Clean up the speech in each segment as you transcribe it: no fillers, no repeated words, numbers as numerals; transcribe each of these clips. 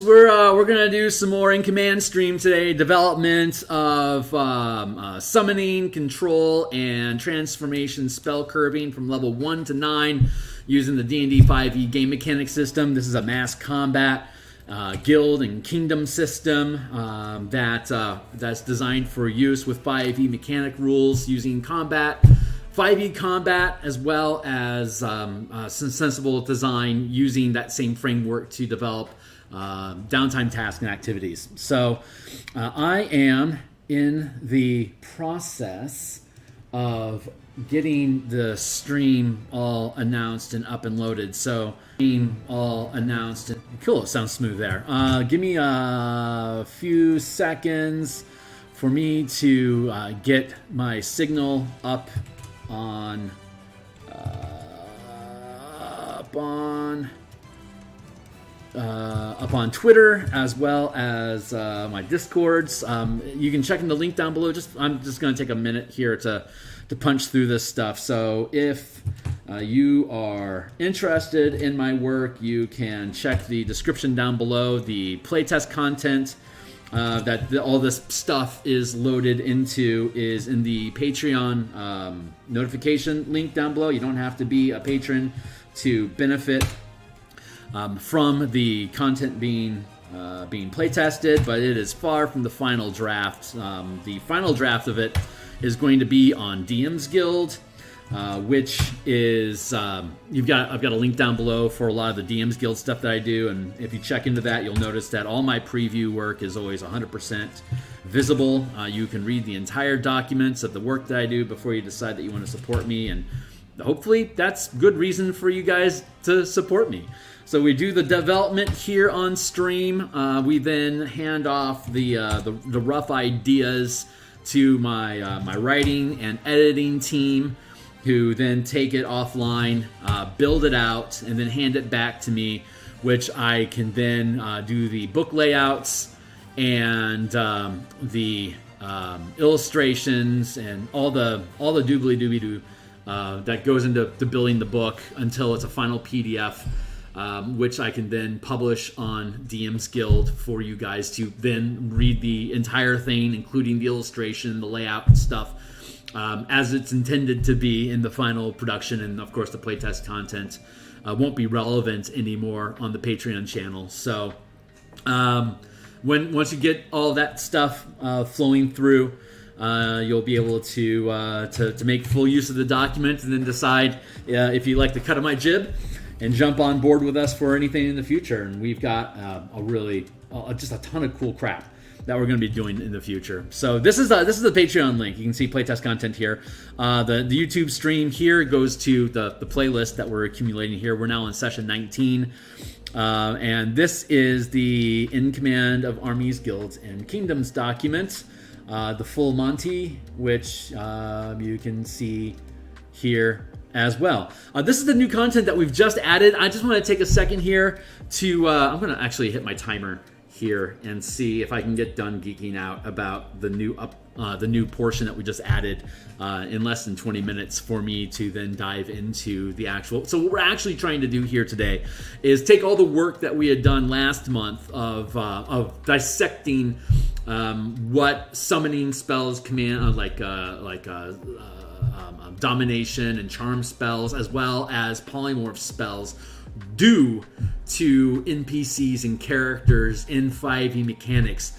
We're gonna do some more in command stream today. Development of summoning, control, and transformation spell curving from level 1 to 9 using the D&D 5e game mechanic system. This is a mass combat guild and kingdom system that's designed for use with 5e mechanic rules using combat. 5e combat as well as some sensible design using that same framework to develop downtime tasks and activities. So I am in the process of getting the stream all announced and up and loaded. So all announced and cool, it sounds smooth there. Give me a few seconds for me to get my signal up on Twitter as well as my Discords. You can check in the link down below. I'm just going to take a minute here to punch through this stuff. So if you are interested in my work, you can check the description down below. The playtest content all this stuff is loaded into is in the Patreon notification link down below. You don't have to be a patron to benefit from the content being playtested, but it is far from the final draft. The final draft of it is going to be on DMsGuild, which is I've got a link down below for a lot of the DMsGuild stuff that I do, and if you check into that, you'll notice that all my preview work is always 100% visible. You can read the entire documents of the work that I do before you decide that you want to support me, and hopefully that's good reason for you guys to support me. So we do the development here on stream. We then hand off the rough ideas to my writing and editing team, who then take it offline, build it out, and then hand it back to me, which I can then do the book layouts and the illustrations and all the doobly doobly doo that goes into building the book until it's a final PDF. Which I can then publish on DMsGuild for you guys to then read the entire thing, including the illustration, the layout and stuff, as it's intended to be in the final production. And of course, the playtest content won't be relevant anymore on the Patreon channel. So once you get all that stuff flowing through, you'll be able to make full use of the document and then decide if you like the cut of my jib and jump on board with us for anything in the future. And we've got just a ton of cool crap that we're going to be doing in the future. So this is the Patreon link. You can see playtest content here. The YouTube stream here goes to the playlist that we're accumulating here. We're now in session 19. And this is the In Command of Armies, Guilds, and Kingdoms document. The full Monty, which you can see here as well. This is the new content that we've just added. I just want to take a second here to I'm going to actually hit my timer here and see if I can get done geeking out about the new portion that we just added in less than 20 minutes for me to then dive into the actual. So what we're actually trying to do here today is take all the work that we had done last month of dissecting what summoning spells, command domination and charm spells, as well as polymorph spells, do to NPCs and characters in 5e mechanics.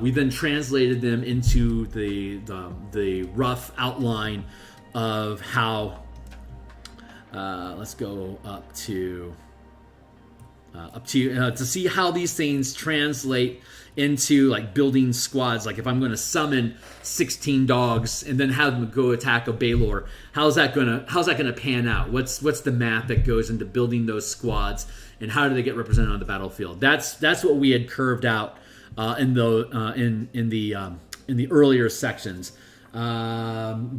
We then translated them into the rough outline of how. Let's go up to see how these things translate into like building squads. Like if I'm going to summon 16 dogs and then have them go attack a Baylor, how's that gonna pan out? What's the math that goes into building those squads, and how do they get represented on the battlefield? That's what we had curved out in the earlier sections. So I'm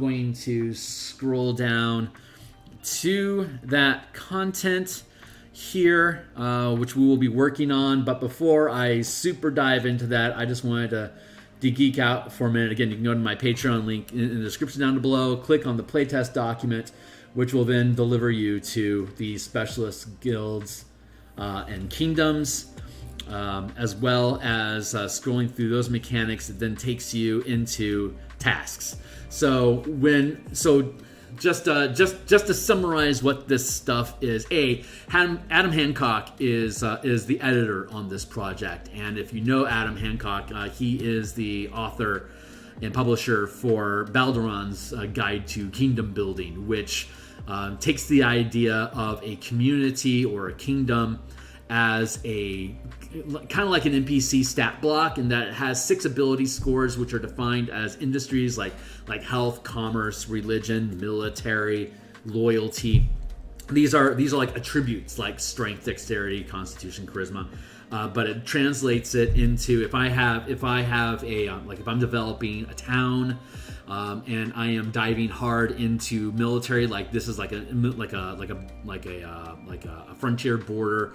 going to scroll down to that content here, which we will be working on. But before I super dive into that, I just wanted to geek out for a minute. Again, you can go to my Patreon link in the description down below, click on the playtest document, which will then deliver you to the specialist guilds and kingdoms, as well as scrolling through those mechanics. It then takes you into tasks. Just to summarize what this stuff is, Adam Hancock is the editor on this project, and if you know Adam Hancock, he is the author and publisher for Balderon's Guide to Kingdom Building, which takes the idea of a community or a kingdom as a kind of like an NPC stat block, in that it has 6 ability scores, which are defined as industries like health, commerce, religion, military, loyalty. These are like attributes like strength, dexterity, constitution, charisma. But it translates it into if I'm developing a town, and I am diving hard into military, like this is like a frontier border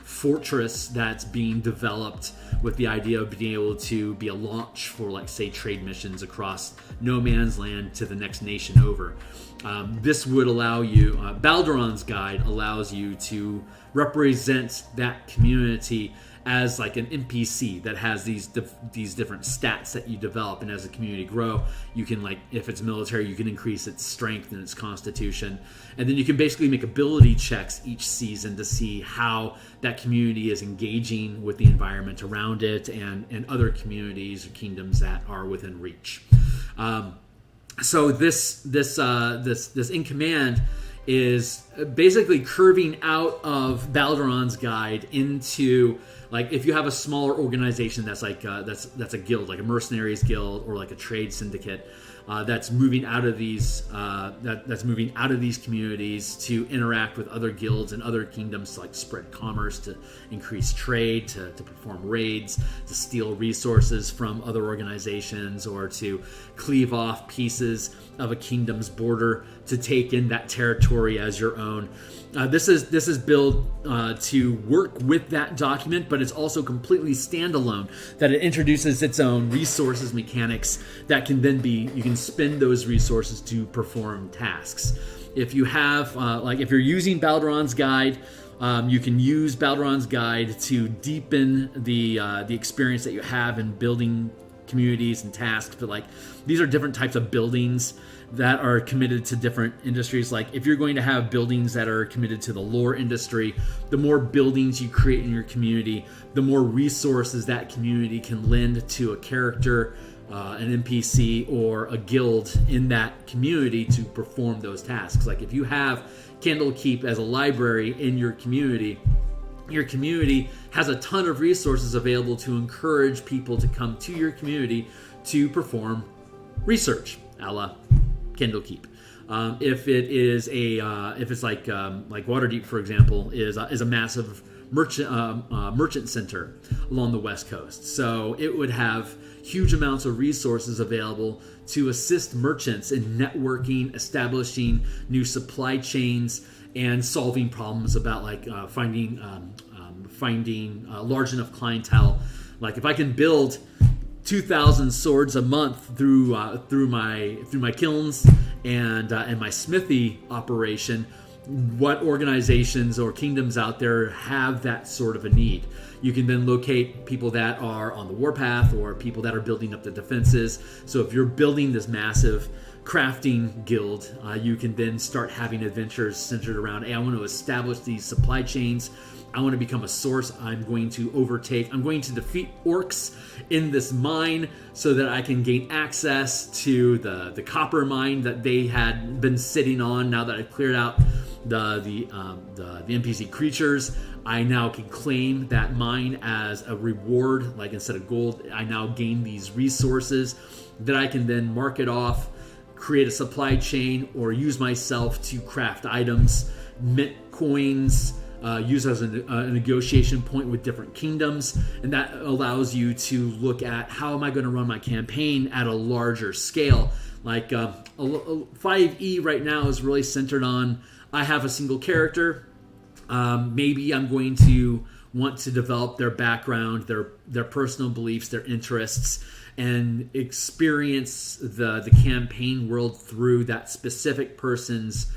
fortress that's being developed with the idea of being able to be a launch for, like, say, trade missions across no man's land to the next nation over. This would allow you, Balderon's Guide allows you to represent that community as like an NPC that has these different stats that you develop, and as the community grow, you can, like, if it's military, you can increase its strength and its constitution, and then you can basically make ability checks each season to see how that community is engaging with the environment around it and other communities or kingdoms that are within reach. So this in command is basically curving out of Balderon's Guide into, like, if you have a smaller organization that's like that's a guild, like a mercenaries guild or like a trade syndicate, that's moving out of these communities to interact with other guilds and other kingdoms to, like, spread commerce, to increase trade, to perform raids, to steal resources from other organizations, or to cleave off pieces of a kingdom's border to take in that territory as your own. This is built to work with that document, but it's also completely standalone, that it introduces its own resources mechanics that can then you can spend those resources to perform tasks. If you have, if you're using Balderon's Guide, you can use Balderon's Guide to deepen the experience that you have in building communities and tasks. But, like, these are different types of buildings that are committed to different industries. Like, if you're going to have buildings that are committed to the lore industry, the more buildings you create in your community, the more resources that community can lend to a character, an NPC, or a guild in that community to perform those tasks. Like, if you have Candlekeep as a library in your community has a ton of resources available to encourage people to come to your community to perform research, a la Candlekeep. If it's like Waterdeep, for example, is a massive merchant center along the West Coast, so it would have huge amounts of resources available to assist merchants in networking, establishing new supply chains, and solving problems about, like, finding large enough clientele. Like, if I can build 2,000 swords a month through my kilns and my smithy operation, what organizations or kingdoms out there have that sort of a need? You can then locate people that are on the warpath or people that are building up the defenses. So if you're building this massive crafting guild, you can then start having adventures centered around, hey, I want to establish these supply chains. I want to become a source. I'm going to defeat orcs in this mine so that I can gain access to the copper mine that they had been sitting on. Now that I've cleared out the NPC creatures, I now can claim that mine as a reward. Like, instead of gold, I now gain these resources that I can then market off, create a supply chain, or use myself to craft items, mint coins, use as a negotiation point with different kingdoms. And that allows you to look at, how am I going to run my campaign at a larger scale? Like, 5e right now is really centered on, I have a single character. Maybe I'm going to want to develop their background, their personal beliefs, their interests, and experience the campaign world through that specific person's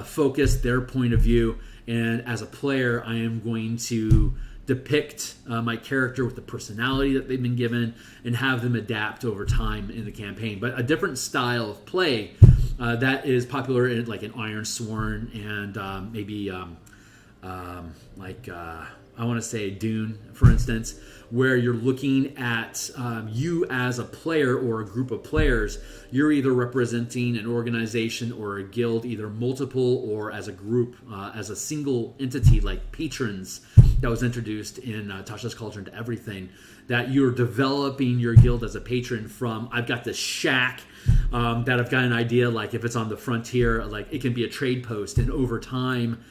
focus, their point of view, and as a player, I am going to depict my character with the personality that they've been given and have them adapt over time in the campaign. But a different style of play that is popular in like in Ironsworn and maybe I want to say Dune, for instance, where you're looking at you as a player or a group of players. You're either representing an organization or a guild, either multiple or as a group, as a single entity like patrons that was introduced in Tasha's Cauldron to Everything, that you're developing your guild as a patron from, I've got this shack that I've got an idea, like if it's on the frontier, like it can be a trade post, and over time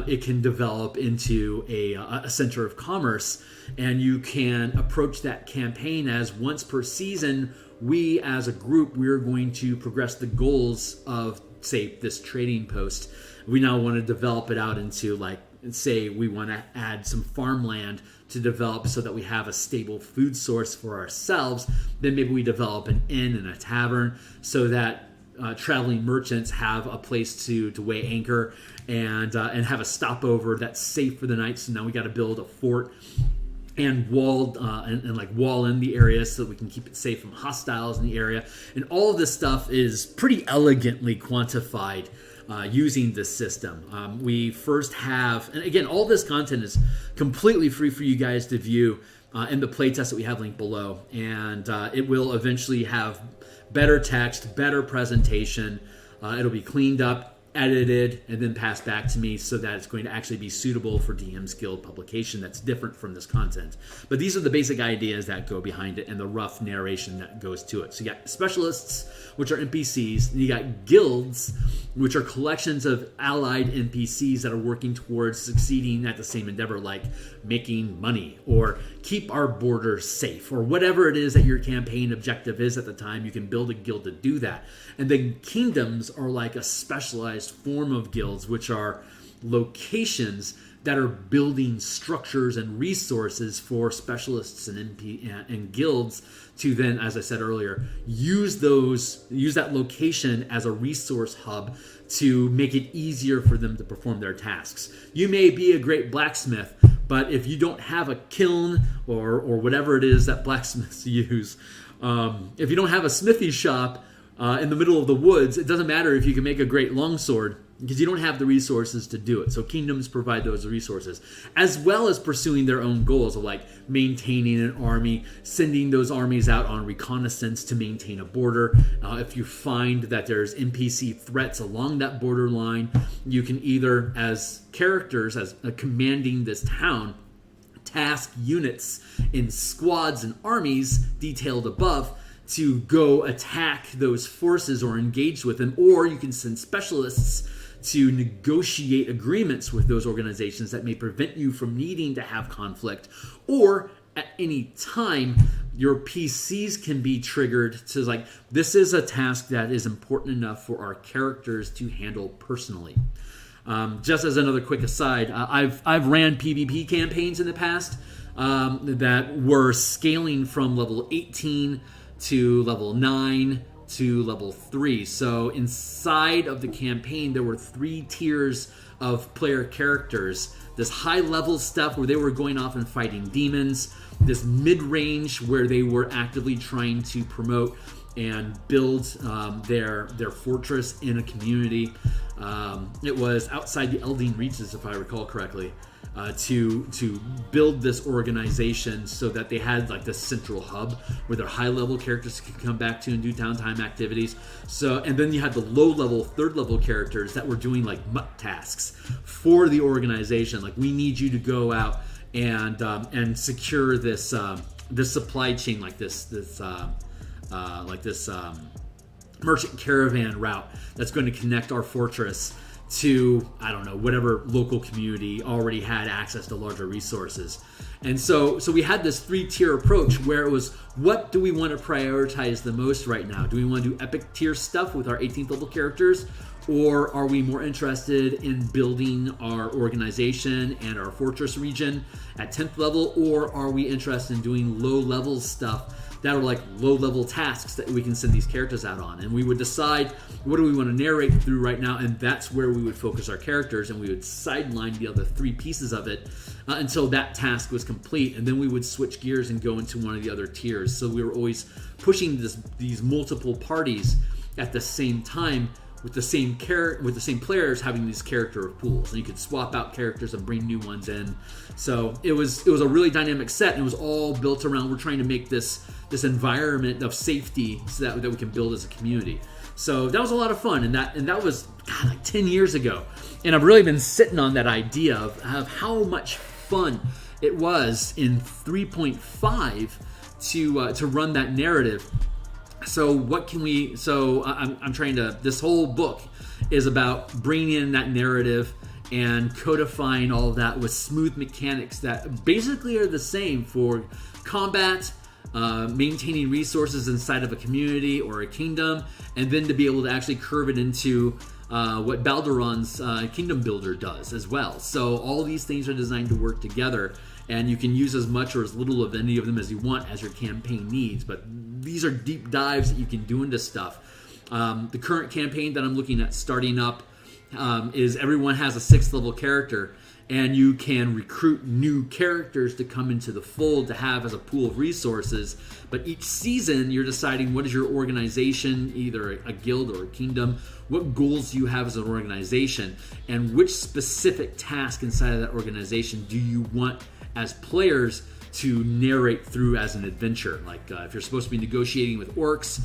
it can develop into a center of commerce, and you can approach that campaign as once per season, we as a group, we're going to progress the goals of, say, this trading post. We now want to develop it out into, like, say we want to add some farmland to develop so that we have a stable food source for ourselves. Then maybe we develop an inn and a tavern so that traveling merchants have a place to weigh anchor and have a stopover that's safe for the night. So now we got to build a fort and wall in the area so that we can keep it safe from hostiles in the area. And all of this stuff is pretty elegantly quantified using this system. We first have, and again, all this content is completely free for you guys to view in the playtest that we have linked below. And it will eventually have better text, better presentation. It'll be cleaned up, edited, and then passed back to me so that it's going to actually be suitable for DMsGuild publication that's different from this content. But these are the basic ideas that go behind it and the rough narration that goes to it. So you got specialists, which are NPCs, and you got guilds, which are collections of allied NPCs that are working towards succeeding at the same endeavor, like making money or keep our borders safe or whatever it is that your campaign objective is at the time. You can build a guild to do that. And then kingdoms are like a specialized form of guilds, which are locations that are building structures and resources for specialists and guilds to then, as I said earlier, use that location as a resource hub to make it easier for them to perform their tasks. You may be a great blacksmith, but if you don't have a kiln or whatever it is that blacksmiths use, if you don't have a smithy shop in the middle of the woods, it doesn't matter if you can make a great longsword, because you don't have the resources to do it. So kingdoms provide those resources, as well as pursuing their own goals of like maintaining an army, sending those armies out on reconnaissance to maintain a border. If you find that there's NPC threats along that borderline, you can either, as characters, as commanding this town, task units in squads and armies detailed above to go attack those forces or engage with them, or you can send specialists to negotiate agreements with those organizations that may prevent you from needing to have conflict, or at any time your PCs can be triggered to, like, this is a task that is important enough for our characters to handle personally. Just as another quick aside, I've ran PvP campaigns in the past that were scaling from level 18 to level 9 to level 3. So inside of the campaign, there were 3 tiers of player characters. This high level stuff where they were going off and fighting demons. This mid-range where they were actively trying to promote and build their fortress in a community. It was outside the Eldeen Reaches, if I recall correctly, to build this organization so that they had like this central hub where their high-level characters could come back to and do downtime activities. So, and then you had the low-level, third-level characters that were doing like mutt tasks for the organization. Like, we need you to go out and secure this this supply chain, like this merchant caravan route that's going to connect our fortress to, I don't know, whatever local community already had access to larger resources. And so we had this 3-tier approach where it was, what do we want to prioritize the most right now? Do we want to do epic tier stuff with our 18th level characters? Or are we more interested in building our organization and our fortress region at 10th level? Or are we interested in doing low-level stuff that are like low-level tasks that we can send these characters out on? And we would decide, what do we want to narrate through right now? And that's where we would focus our characters, and we would sideline the other 3 pieces of it until that task was complete. And then we would switch gears and go into one of the other tiers. So we were always pushing these multiple parties at the same time, with the same players having these character pools, and you could swap out characters and bring new ones in. So it was a really dynamic set, and it was all built around, we're trying to make this environment of safety so that we can build as a community. So that was a lot of fun, and that was like 10 years ago, and I've really been sitting on that idea of how much fun it was in 3.5 to run that narrative. So what can we? So I'm trying to. This whole book is about bringing in that narrative and codifying all of that with smooth mechanics that basically are the same for combat, maintaining resources inside of a community or a kingdom, and then to be able to actually curve it into what Balduran's Kingdom Builder does as well. So all these things are designed to work together, and you can use as much or as little of any of them as you want as your campaign needs. But these are deep dives that you can do into stuff. The current campaign that I'm looking at starting up is everyone has a 6th level character, and you can recruit new characters to come into the fold to have as a pool of resources. But each season, you're deciding what is your organization, either a guild or a kingdom, what goals you have as an organization, and which specific task inside of that organization do you want as players to narrate through as an adventure. Like if you're supposed to be negotiating with orcs,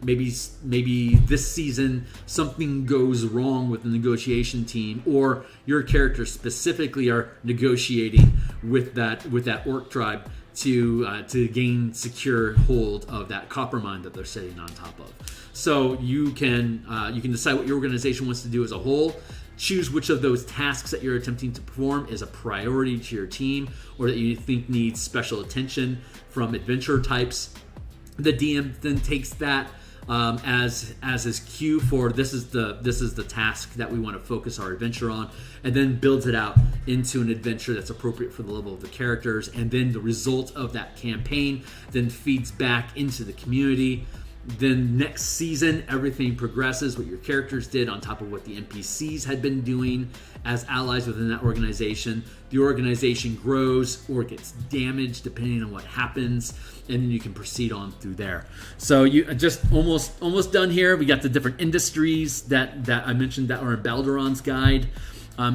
maybe this season something goes wrong with the negotiation team, or your characters specifically are negotiating with that orc tribe to gain secure hold of that copper mine that they're sitting on top of. So you can decide what your organization wants to do as a whole. Choose which of those tasks that you're attempting to perform is a priority to your team, or that you think needs special attention from adventure types. The DM then takes that as his cue for this is the task that we want to focus our adventure on, and then builds it out into an adventure that's appropriate for the level of the characters. And then the result of that campaign then feeds back into the community. Then next season, everything progresses, what your characters did on top of what the NPCs had been doing as allies within that organization. The organization grows or gets damaged depending on what happens, and then you can proceed on through there. So you just almost done here. We got the different industries that I mentioned that are in Balduran's guide.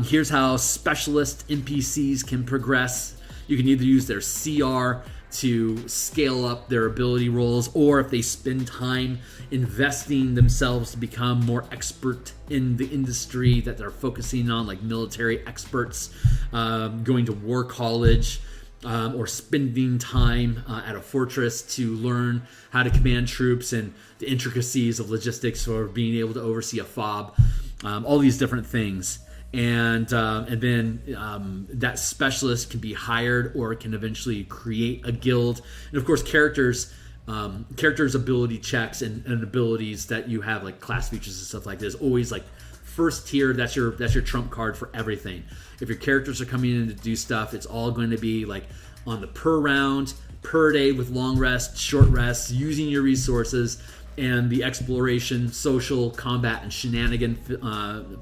Here's how specialist NPCs can progress. You can either use their CR to scale up their ability rolls, or if they spend time investing themselves to become more expert in the industry that they're focusing on, like military experts, going to war college, or spending time at a fortress to learn how to command troops and the intricacies of logistics, or being able to oversee a fob, all these different things. And then that specialist can be hired or can eventually create a guild. And of course, characters ability checks and abilities that you have, like class features and stuff like this, always like first tier. That's your trump card for everything. If your characters are coming in to do stuff, it's all going to be like on the per round, per day, with long rests, short rests, using your resources, and the exploration, social, combat, and shenanigan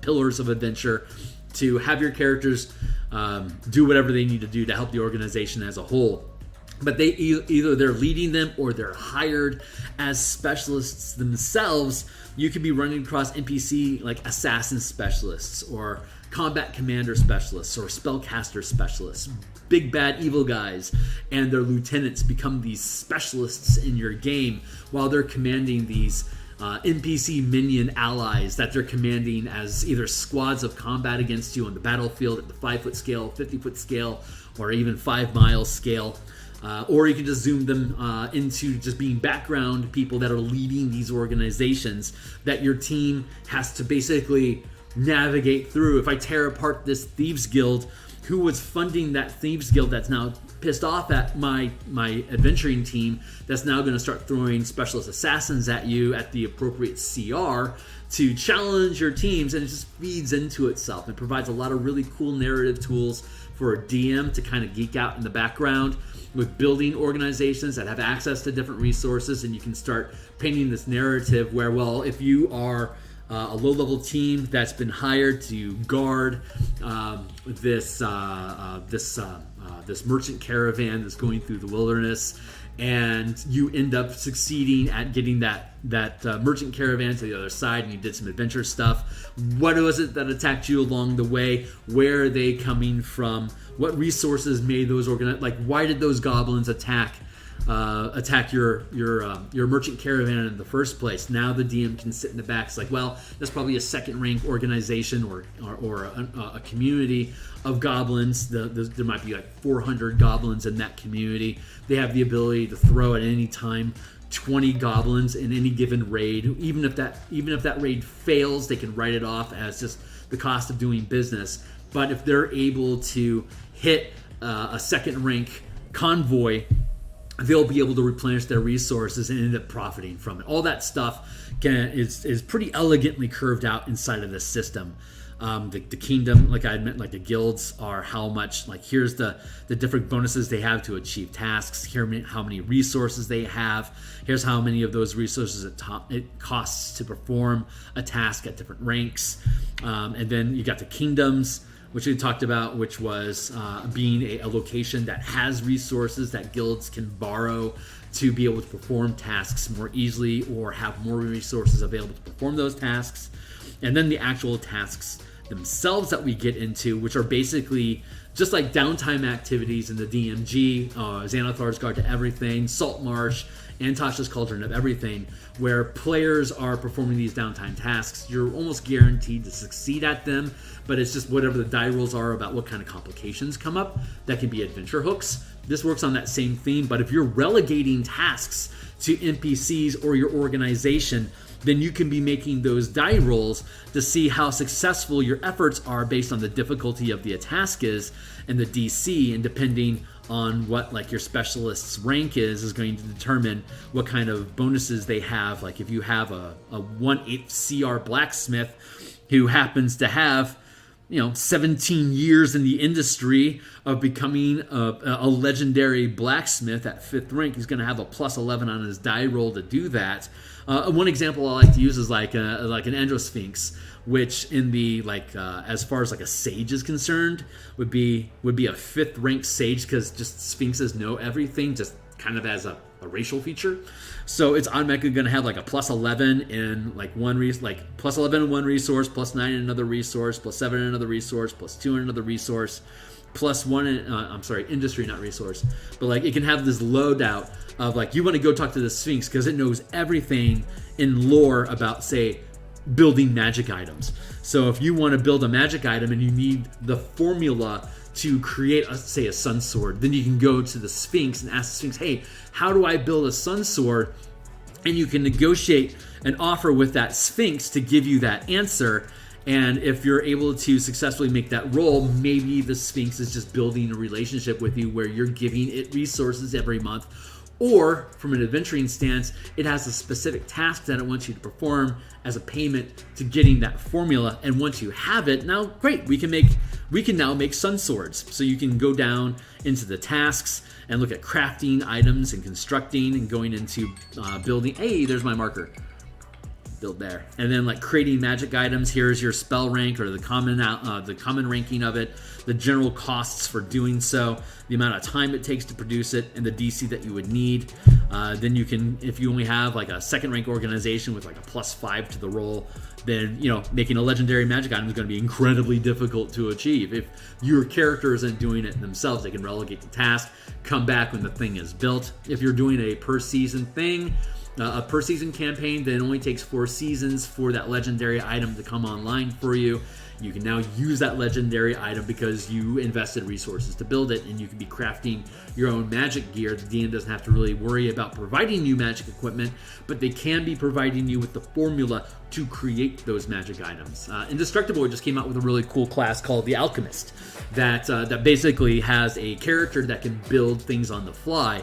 pillars of adventure to have your characters do whatever they need to do to help the organization as a whole. But they either they're leading them or they're hired as specialists themselves. You could be running across NPC like assassin specialists, or combat commander specialists, or spellcaster specialists, big bad evil guys, and their lieutenants become these specialists in your game while they're commanding these NPC minion allies that they're commanding as either squads of combat against you on the battlefield at the 5-foot scale, 50-foot scale, or even 5-mile scale. Or you can just zoom them into just being background people that are leading these organizations that your team has to basically navigate through. If I tear apart this Thieves Guild, who was funding that Thieves Guild that's now pissed off at my adventuring team, that's now going to start throwing specialist assassins at you at the appropriate CR, to challenge your teams, and it just feeds into itself. It provides a lot of really cool narrative tools for a DM to kind of geek out in the background with building organizations that have access to different resources, and you can start painting this narrative where, well, if you are a low-level team that's been hired to guard this merchant caravan that's going through the wilderness, and you end up succeeding at getting that merchant caravan to the other side, and you did some adventure stuff. What was it that attacked you along the way? Where are they coming from? What resources made those why did those goblins attack your merchant caravan in the first place? Now the DM can sit in the back. It's like, well, that's probably a second rank organization or a community of goblins. There might be like 400 goblins in that community. They have the ability to throw at any time 20 goblins in any given raid. Even if that raid fails, they can write it off as just the cost of doing business. But if they're able to hit a second rank convoy, they'll be able to replenish their resources and end up profiting from it. All that stuff is pretty elegantly curved out inside of this system. The kingdom, like I admit, like the guilds are how much, like here's the different bonuses they have to achieve tasks. Here how many resources they have. Here's how many of those resources it costs to perform a task at different ranks. And then you got the kingdoms, which we talked about, which was being a location that has resources that guilds can borrow to be able to perform tasks more easily or have more resources available to perform those tasks. And then the actual tasks themselves that we get into, which are basically just like downtime activities in the DMG, Xanathar's Guard to Everything, Salt Marsh, and Tasha's Cauldron of Everything, where players are performing these downtime tasks. You're almost guaranteed to succeed at them, but it's just whatever the die rolls are about what kind of complications come up. That can be adventure hooks. This works on that same theme, but if you're relegating tasks to NPCs or your organization, then you can be making those die rolls to see how successful your efforts are based on the difficulty of the task is and the DC, and depending on what like your specialist's rank is going to determine what kind of bonuses they have. Like if you have a 1/8 CR blacksmith who happens to have 17 years in the industry of becoming a legendary blacksmith at 5th rank, he's going to have a +11 on his die roll to do that. One example I like to use is like an Androsphinx, which in the as far as like a sage is concerned would be a 5th ranked sage, because just sphinxes know everything, just kind of as a racial feature. So it's automatically going to have like a +11 in +11 in one resource, +9 in another resource, +7 in another resource, +2 in another resource, +1 in industry, not resource. But like it can have this loadout of like, you want to go talk to the Sphinx because it knows everything in lore about, say, building magic items. So if you want to build a magic item and you need the formula to create a sun sword, then you can go to the Sphinx and ask the Sphinx, hey, how do I build a sun sword? And you can negotiate an offer with that Sphinx to give you that answer. And if you're able to successfully make that roll, maybe the Sphinx is just building a relationship with you where you're giving it resources every month. Or from an adventuring stance, it has a specific task that it wants you to perform as a payment to getting that formula. And once you have it, now great, we can now make sun swords. So you can go down into the tasks and look at crafting items and constructing and going into building. Hey, there's my marker. Build there. And then like creating magic items. Here's your spell rank or the common ranking of it, the general costs for doing so, the amount of time it takes to produce it, and the DC that you would need. Then you can, if you only have like a second rank organization with like a +5 to the roll, then making a legendary magic item is going to be incredibly difficult to achieve. If your character isn't doing it themselves, they can relegate the task, come back when the thing is built. If you're doing a per season thing, a per season campaign, then it only takes 4 seasons for that legendary item to come online for you. You can now use that legendary item because you invested resources to build it, and you can be crafting your own magic gear. The DM doesn't have to really worry about providing you magic equipment, but they can be providing you with the formula to create those magic items. Indestructible just came out with a really cool class called the Alchemist that basically has a character that can build things on the fly.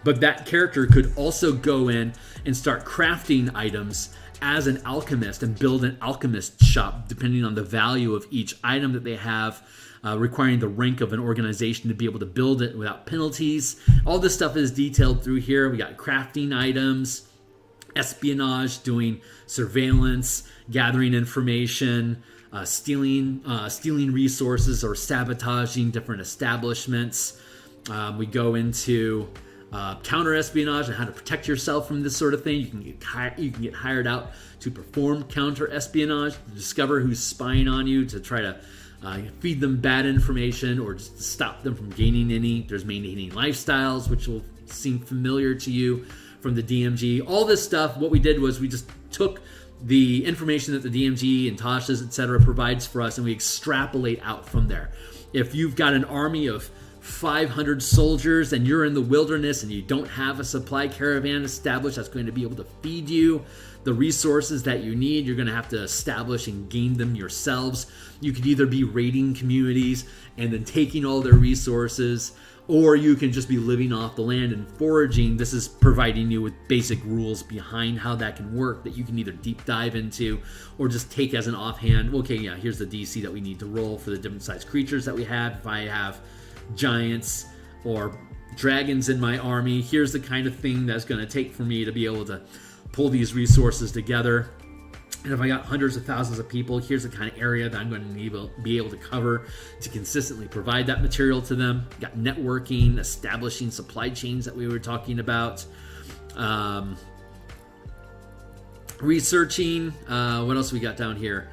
But that character could also go in and start crafting items as an alchemist and build an alchemist shop depending on the value of each item that they have, requiring the rank of an organization to be able to build it without penalties. All this stuff is detailed through here. We got crafting items, espionage, doing surveillance, gathering information, stealing resources or sabotaging different establishments. We go into counter espionage and how to protect yourself from this sort of thing. You can get hired out to perform counter espionage, to discover who's spying on you, to try to feed them bad information or just to stop them from gaining any. There's maintaining lifestyles, which will seem familiar to you from the DMG. All this stuff, what we did was we just took the information that the DMG and Tasha's, etc. provides for us, and we extrapolate out from there. If you've got an army of 500 soldiers and you're in the wilderness and you don't have a supply caravan established that's going to be able to feed you the resources that you need, you're going to have to establish and gain them yourselves. You could either be raiding communities and then taking all their resources, or you can just be living off the land and foraging. This is providing you with basic rules behind how that can work that you can either deep dive into or just take as an offhand. Okay, yeah, here's the DC that we need to roll for the different size creatures that we have. If I have giants or dragons in my army, here's the kind of thing that's going to take for me to be able to pull these resources together. And if I got hundreds of thousands of people, here's the kind of area that I'm going to be able to cover to consistently provide that material to them. Got networking, establishing supply chains that we were talking about. Researching, what else we got down here?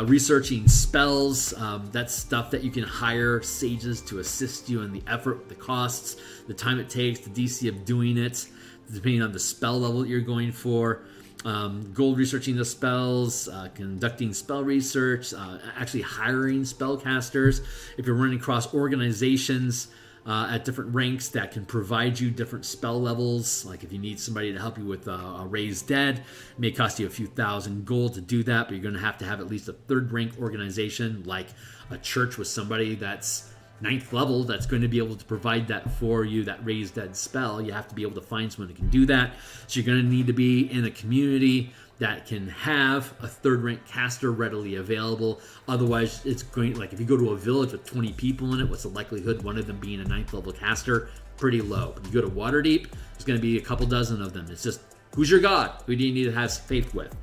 Researching spells. That's stuff that you can hire sages to assist you in the effort, the costs, the time it takes, the DC of doing it, depending on the spell level that you're going for. Gold researching the spells, conducting spell research, actually hiring spellcasters. If you're running across organizations at different ranks that can provide you different spell levels, like if you need somebody to help you with a raise dead, it may cost you a few thousand gold to do that, but you're going to have at least a third rank organization like a church with somebody that's 9th level that's going to be able to provide that for you, that raise dead spell. You have to be able to find someone who can do that. So you're going to need to be in a community that can have a third rank caster readily available. Otherwise, it's going, like if you go to a village with 20 people in it, what's the likelihood one of them being a 9th level caster? Pretty low. But you go to Waterdeep, there's going to be a couple dozen of them. It's just, who's your god? Who do you need to have faith with?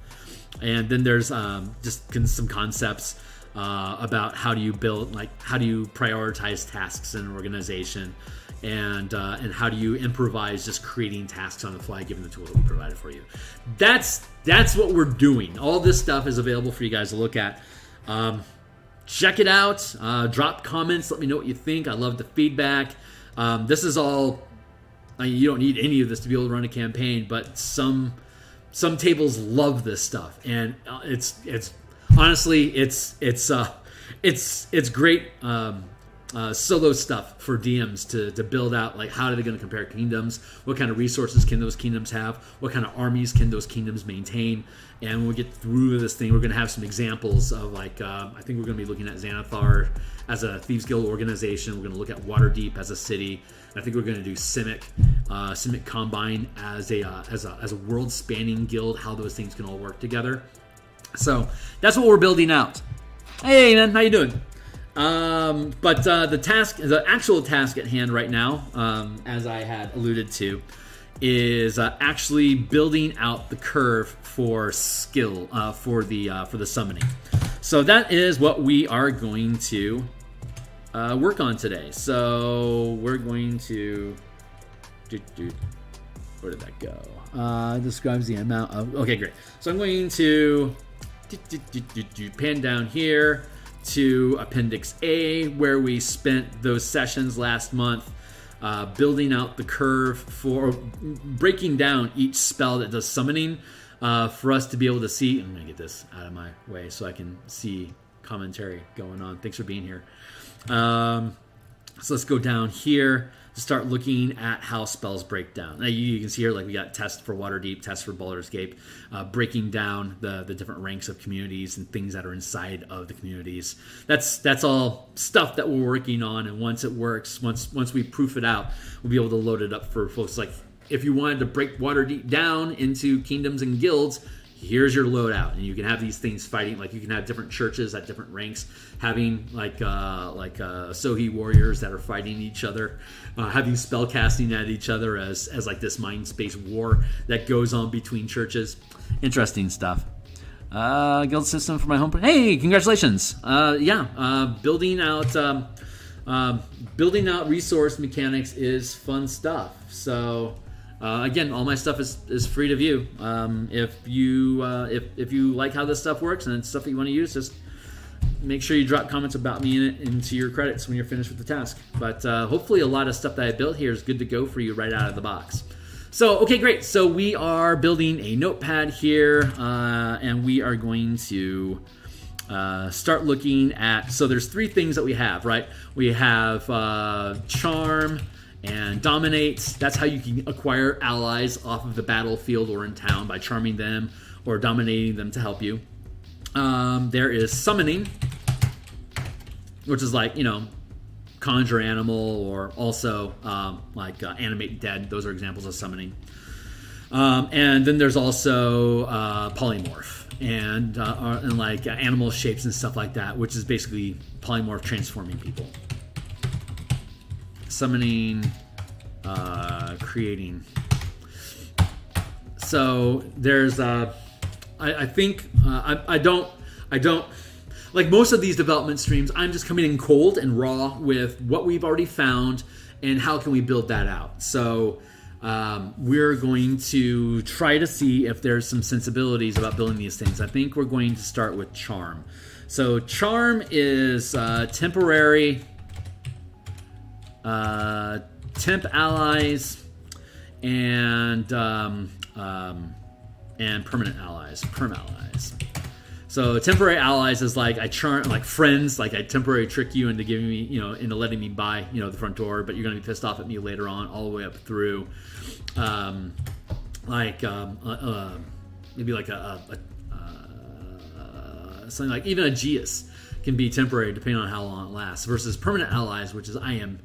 And then there's just some concepts about how do you build, like how do you prioritize tasks in an organization, and how do you improvise just creating tasks on the fly given the tools that we provided for you. That's what we're doing. All this stuff is available for you guys to look at. Check it out. Drop comments. Let me know what you think. I love the feedback. This is all, I mean, you don't need any of this to be able to run a campaign, but some tables love this stuff, and it's honestly, it's great solo stuff for DMs to build out, like how are they going to compare kingdoms, what kind of resources can those kingdoms have, what kind of armies can those kingdoms maintain. And when we get through this thing, we're going to have some examples of like I think we're going to be looking at Xanathar as a Thieves Guild organization. We're going to look at Waterdeep as a city. And I think we're going to do Simic Combine as a world spanning guild, how those things can all work together. So that's what we're building out. Hey man, how you doing? But the actual task at hand right now, as I had alluded to, is actually building out the curve for skill for the summoning. So that is what we are going to work on today. So we're going to where did that go? Describes the amount of, okay, great. So I'm going to pan down here to Appendix A, where we spent those sessions last month building out the curve for breaking down each spell that does summoning for us to be able to see. I'm going to get this out of my way so I can see commentary going on. Thanks for being here. So let's go down here. to start looking at how spells break down. Now you can see here, like we got test for Waterdeep, test for Baldur's Gate, breaking down the different ranks of communities and things that are inside of the communities. That's all stuff that we're working on, and once it works, once we proof it out, we'll be able to load it up for folks. Like if you wanted to break Waterdeep down into kingdoms and guilds, here's your loadout, and you can have these things fighting. Like you can have different churches at different ranks, having like Sohi warriors that are fighting each other, having spell casting at each other as like this mind space war that goes on between churches. Interesting stuff. Guild system for my home. Hey, congratulations! Building out resource mechanics is fun stuff. So. Again, all my stuff is free to view. If you like how this stuff works and it's stuff that you want to use, just make sure you drop comments about me in it into your credits when you're finished with the task. But hopefully a lot of stuff that I built here is good to go for you right out of the box. So, okay, great. So we are building a notepad here, and we are going to start looking at, so there's 3 things that we have, right? We have charm and dominate. That's how you can acquire allies off of the battlefield or in town, by charming them or dominating them to help you. There is summoning, which is like, conjure animal, or also animate dead. Those are examples of summoning. And then there's also polymorph and like animal shapes and stuff like that, which is basically polymorph transforming people. Summoning, creating. So there's I think I don't like most of these development streams. I'm just coming in cold and raw with what we've already found and how can we build that out. So we're going to try to see if there's some sensibilities about building these things. I think we're going to start with charm. So charm is temporary temp allies and permanent allies, perm allies. So temporary allies is like I charm, like friends, like I temporarily trick you into giving me, into letting me buy, the front door, but you're going to be pissed off at me later on, all the way up through, maybe like something like even a Geas can be temporary depending on how long it lasts. Versus permanent allies, which is I am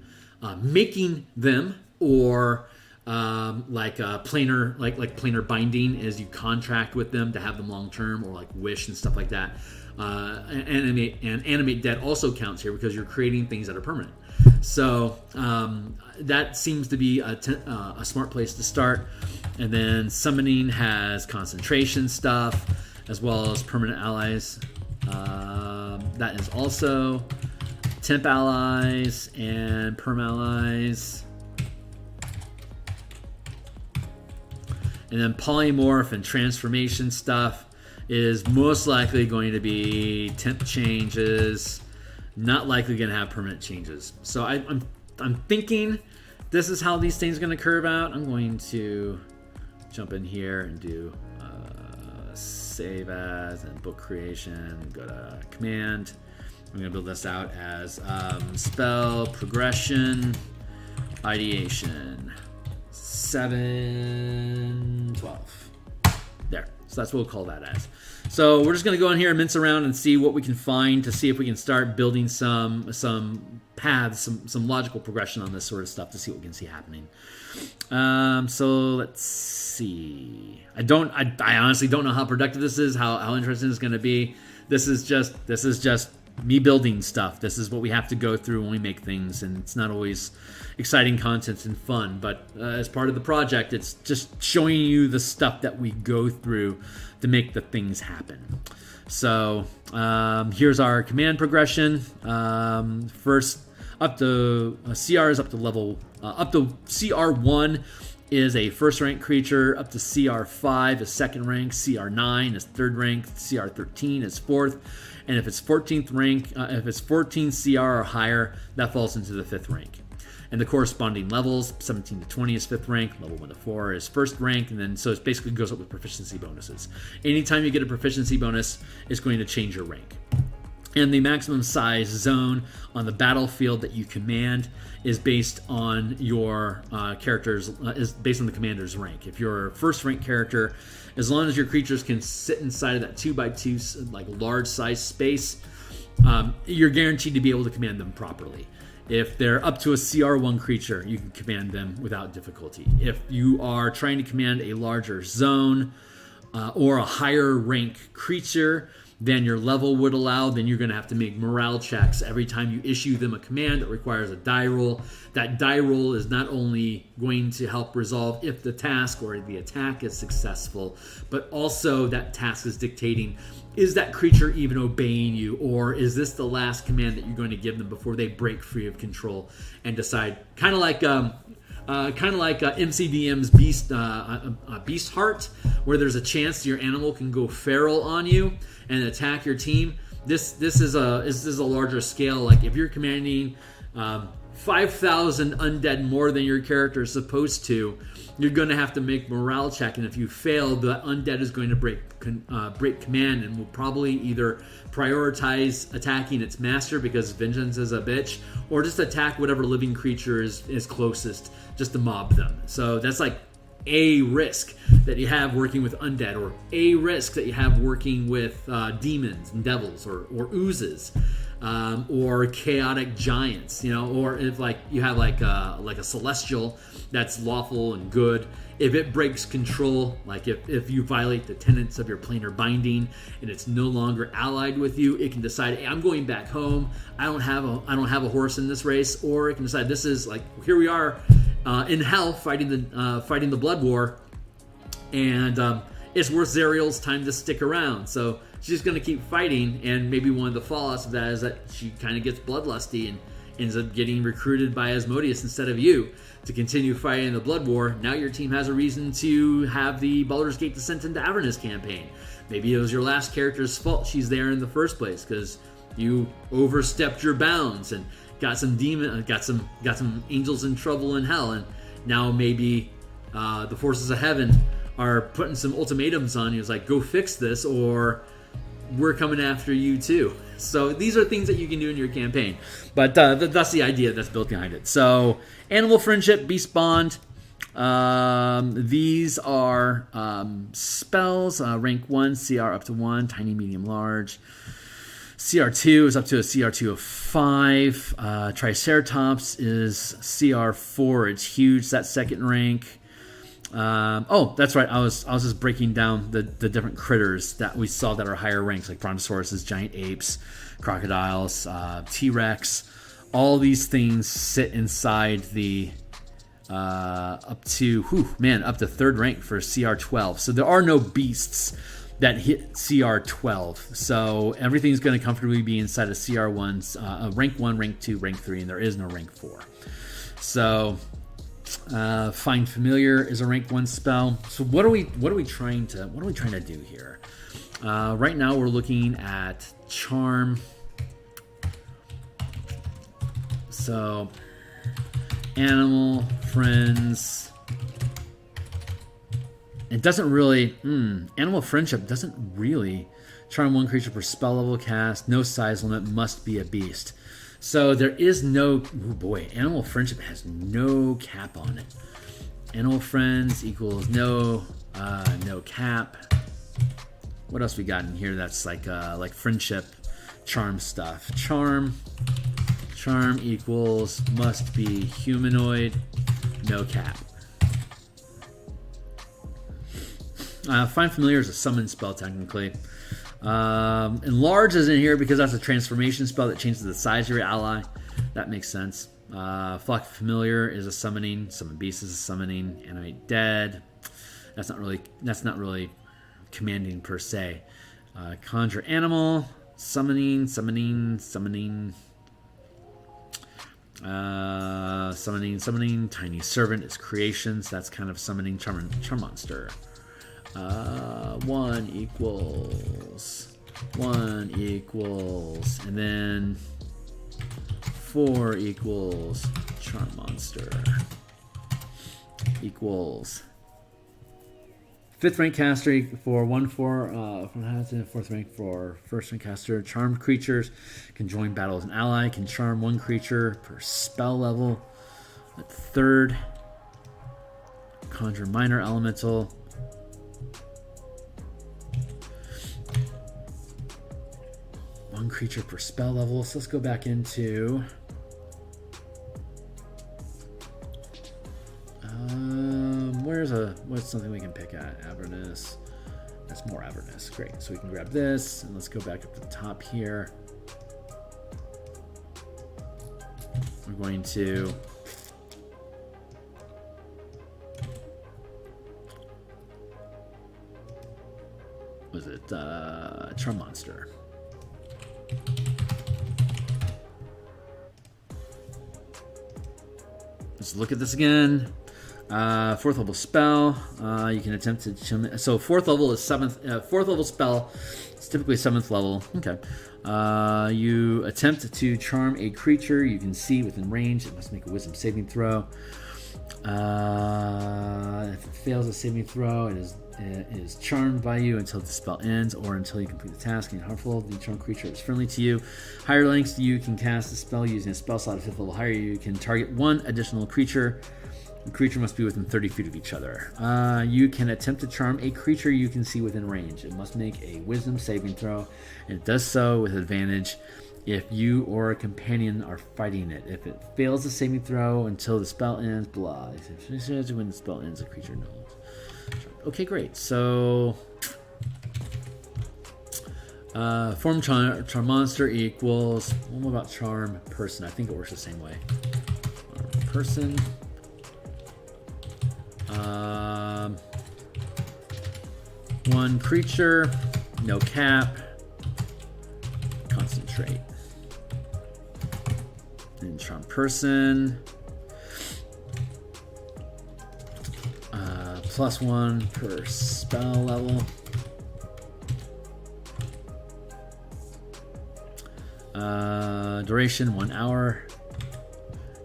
making them, or planar, like planar binding is you contract with them to have them long term, or like wish and stuff like that. Animate dead also counts here because you're creating things that are permanent. So that seems to be a smart place to start. And then summoning has concentration stuff as well as permanent allies. That is also temp allies and perm allies. And then polymorph and transformation stuff is most likely going to be temp changes, not likely going to have permanent changes. So I'm thinking this is how these things are going to curve out. I'm going to jump in here and do save as and book creation. Go to command. I'm going to build this out as spell progression ideation 712. There. So that's what we'll call that as. So we're just going to go in here and mince around and see what we can find to see if we can start building some paths, some logical progression on this sort of stuff to see what we can see happening. So let's see. I honestly don't know how productive this is, how interesting it's going to be. This is just me building stuff. This is what we have to go through when we make things, and it's not always exciting content and fun, but as part of the project, it's just showing you the stuff that we go through to make the things happen. So here's our command progression. First, up to CR is up to level, up to CR1 is a first rank creature, up to CR5 is second rank, CR9 is third rank, CR13 is fourth, and if it's 14th rank, if it's 14 CR or higher, that falls into the fifth rank. And the corresponding levels, 17 to 20 is fifth rank, level 1 to 4 is first rank, and then so it basically goes up with proficiency bonuses. Anytime you get a proficiency bonus, it's going to change your rank. And the maximum size zone on the battlefield that you command is based on your is based on the commander's rank. If you're a first rank character, as long as your creatures can sit inside of that 2x2 like large size space, you're guaranteed to be able to command them properly. If they're up to a CR1 creature, you can command them without difficulty. If you are trying to command a larger zone or a higher rank creature than your level would allow, then you're going to have to make morale checks every time you issue them a command that requires a die roll. That die roll is not only going to help resolve if the task or the attack is successful, but also that task is dictating, is that creature even obeying you, or is this the last command that you're going to give them before they break free of control and decide, kind of like MCDM's Beast Heart, where there's a chance your animal can go feral on you and attack your team. This is a larger scale. Like if you're commanding 5,000 undead more than your character is supposed to, you're going to have to make morale check, and if you fail, the undead is going to break command and will probably either prioritize attacking its master because vengeance is a bitch, or just attack whatever living creature is closest just to mob them. So that's like a risk that you have working with undead, or a risk that you have working with demons and devils, or oozes, or chaotic giants, or if like you have like a celestial that's lawful and good. If it breaks control, like if you violate the tenets of your planar binding and it's no longer allied with you, it can decide, hey, I'm going back home. I don't have a horse in this race, or it can decide, this is like, here we are in hell fighting the blood war, and it's worth Zariel's time to stick around. So she's going to keep fighting, and maybe one of the fallouts of that is that she kind of gets bloodlusty and ends up getting recruited by Asmodeus instead of you to continue fighting the blood war. Now your team has a reason to have the Baldur's Gate Descent into Avernus campaign. Maybe it was your last character's fault she's there in the first place because you overstepped your bounds and got some angels in trouble in hell, and now maybe the forces of heaven are putting some ultimatums on you. It's like, go fix this, or we're coming after you too. So these are things that you can do in your campaign, but that's the idea that's built behind it. So animal friendship, beast bond. These are spells. Rank 1, CR up to 1, tiny, medium, large. CR2 is up to a CR2 of 5. Triceratops is CR4. It's huge. That's second rank. That's right. I was just breaking down the different critters that we saw that are higher ranks, like brontosauruses, giant apes, crocodiles, T-Rex. All these things sit inside the up to third rank for CR12. So there are no beasts that hit CR12. So everything's going to comfortably be inside of CR1's rank 1, rank 2, rank 3, and there is no rank 4. So Find Familiar is a rank 1 spell. So what are we trying to do here? Right now we're looking at Charm. So animal friends. It doesn't really... Animal Friendship doesn't really... Charm 1 creature per spell level cast. No size limit. Must be a beast. So there is no... Oh boy. Animal Friendship has no cap on it. Animal Friends equals no cap. What else we got in here that's like friendship charm stuff? Charm equals must be humanoid. No cap. Find Familiar is a summon spell, technically. Enlarge is in here because that's a transformation spell that changes the size of your ally. That makes sense. Flock Familiar is a summoning. Summon Beast is a summoning. Animate Dead. That's not really commanding per se. Conjure Animal. Summoning. Summoning. Tiny Servant is creations. That's kind of summoning. Charm Monster. 1 equals, and then 4 equals Charm Monster equals 5th rank caster for 1/4 from Hazard, 4th rank for 1st rank caster. Charmed creatures can join battle as an ally, can charm 1 creature per spell level. At 3rd, conjure minor elemental. One creature per spell level. So let's go back into what's something we can pick at? Avernus. That's more Avernus. Great. So we can grab this and let's go back up to the top here. We're going to Charm Monster. Let's look at this again. 4th level spell. You can attempt to. So 4th level is 7th. 4th level spell. It's typically 7th level. Okay. You attempt to charm a creature you can see within range. It must make a Wisdom saving throw. If it fails a saving throw, it is charmed by you until the spell ends or until you complete the task. And harmful, the charmed creature is friendly to you. Higher lengths, you can cast the spell using a spell slot at 5th level higher. You can target 1 additional creature. The creature must be within 30 feet of each other. You can attempt to charm a creature you can see within range. It must make a Wisdom saving throw, and it does so with advantage if you or a companion are fighting it. If it fails the saving throw until the spell ends, blah. When the spell ends, the creature knows. Okay, great. So, form charm monster equals. What about charm person? I think it works the same way. Person. One creature, no cap, concentrate. And charm person. +1 per spell level. Duration 1 hour.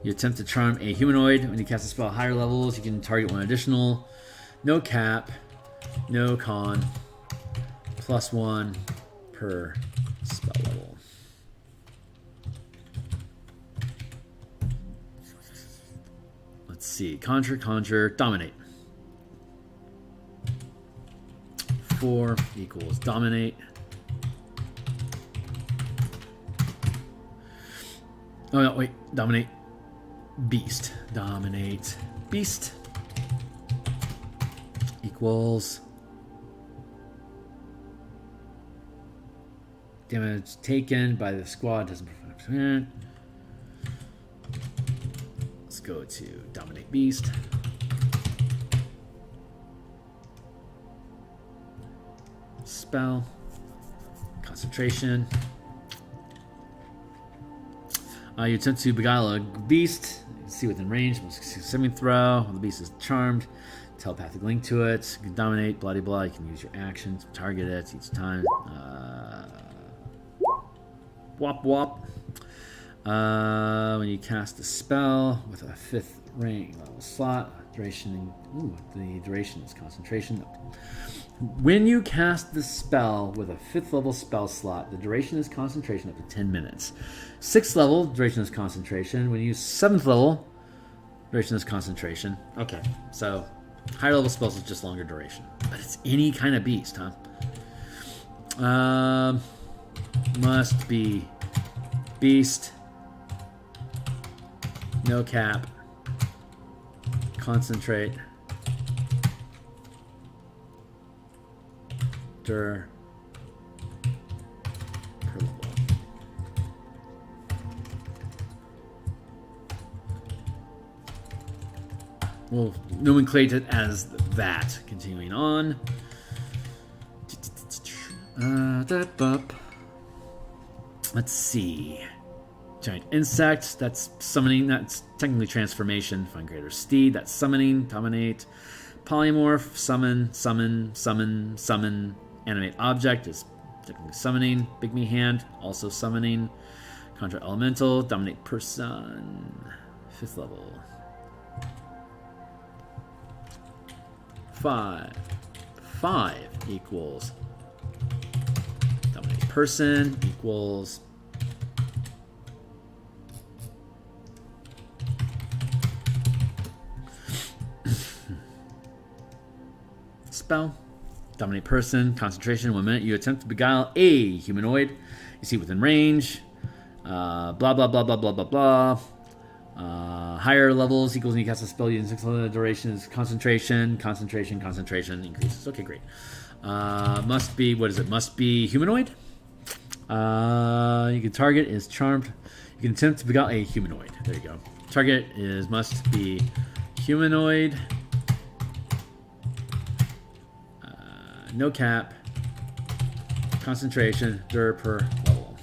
You attempt to charm a humanoid. When you cast a spell at higher levels, you can target 1 additional. No cap, no con. +1 per spell level. Let's see. Conjure, dominate. 4 equals dominate. Oh no, wait, dominate beast. Dominate beast equals damage taken by the squad doesn't perform. Let's go to dominate beast. Spell, concentration. You attempt to beguile a beast. You can see within range. Saving throw. When the beast is charmed, telepathic link to it. You can dominate. Bloody blah. You can use your actions to target it each time. Wop wop. When you cast a spell with a 5th rank level slot, duration. The duration is concentration. When you cast the spell with a 5th level spell slot, the duration is concentration up to 10 minutes. 6th level, duration is concentration. When you use 7th level, duration is concentration. Okay, so higher level spells is just longer duration. But it's any kind of beast, huh? Must be beast. No cap. Concentrate. Per level. We'll nomenclate it as that. Continuing on. Let's see. Giant insect. That's summoning. That's technically transformation. Find greater steed. That's summoning. Dominate. Polymorph. Summon. Animate object is technically summoning. Big Me Hand, also summoning. Conjure Elemental, dominate person. 5th level. 5, 5 equals dominate person equals spell. Dominate person, concentration, 1 minute. You attempt to beguile a humanoid. You see within range. Blah, blah, blah, blah, blah, blah, blah. Higher levels equals when you cast a spell using 6 duration is concentration, concentration, concentration increases. Okay, great. Must be, what is it? Must be humanoid. You can target is charmed. You can attempt to beguile a humanoid. There you go. Target is must be humanoid. No cap. Concentration. Per level.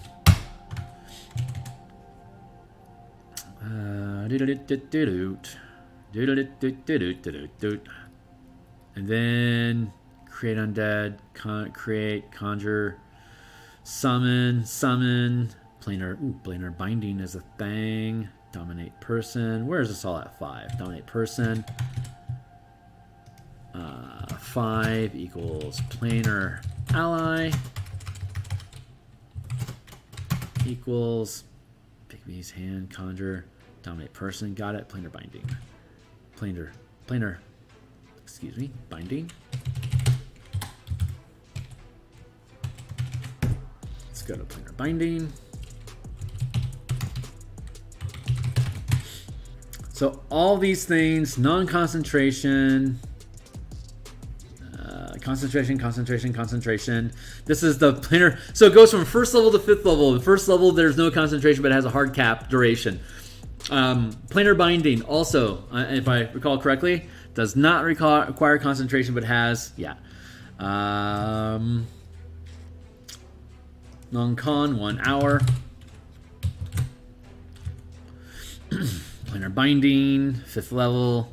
And then create undead, create, conjure, summon. Planar binding is a thing. Dominate person. Where is this all at? 5. Dominate person. 5 equals planar ally equals Pygmy's hand, conjure, dominate person. Got it. Planar binding. Planar. Excuse me. Binding. Let's go to planar binding. So all these things, non-concentration, concentration. This is the planar. So it goes from first level to 5th level. The first level, there's no concentration, but it has a hard cap duration. Planar binding also, if I recall correctly, does not require concentration, but has, non-con, 1 hour. Planar binding, 5th level.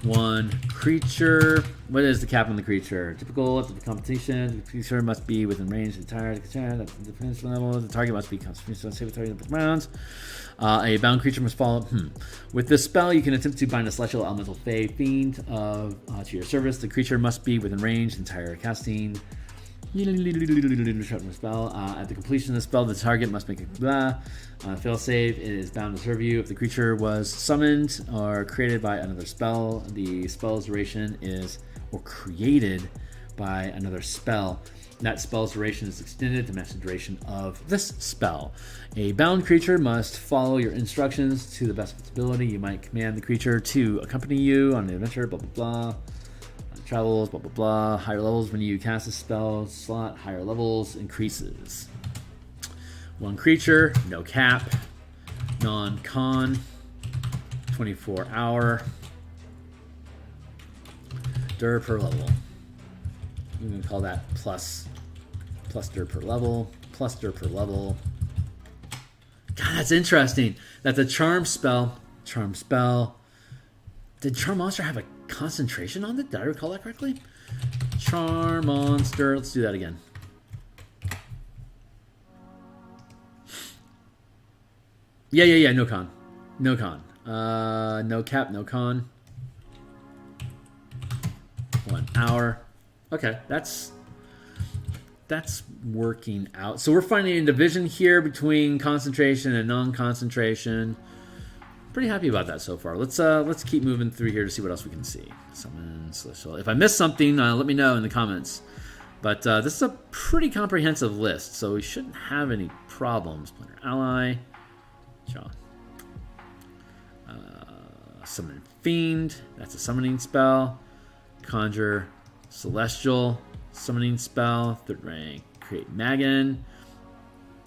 1 creature. What is the cap on the creature? Typical after the competition. The creature must be within range of the entire defense level. The target must be concentration save target rounds. A bound creature must follow. With this spell, you can attempt to bind a celestial elemental fey fiend to your service. The creature must be within range. Entire casting. Spell. At the completion of the spell, the target must make a fail save. It is bound to serve you. If the creature was summoned or created by another spell, the spell's duration is, or created by another spell, that spell's duration is extended to match the duration of this spell. A bound creature must follow your instructions to the best of its ability. You might command the creature to accompany you on an adventure, blah, blah, blah. Travels, blah, blah, blah. Higher levels when you cast a spell slot, higher levels increases. 1 creature, no cap, non-con, 24 hour, dir per level. I'm going to call that plus dir per level, plus dir per level. God, that's interesting. That's a charm spell. Charm spell. Did Charm Monster have a concentration on it? Did I recall that correctly? Charm Monster. Let's do that again. Yeah. No con. No cap. No con. 1 hour. Okay, that's working out. So we're finding a division here between concentration and non-concentration. Pretty happy about that so far. Let's keep moving through here to see what else we can see. Summon celestial. If I missed something, let me know in the comments. But this is a pretty comprehensive list, so we shouldn't have any problems. Planar ally, summon fiend. That's a summoning spell. Conjure celestial, summoning spell. 3rd rank. Create Magan.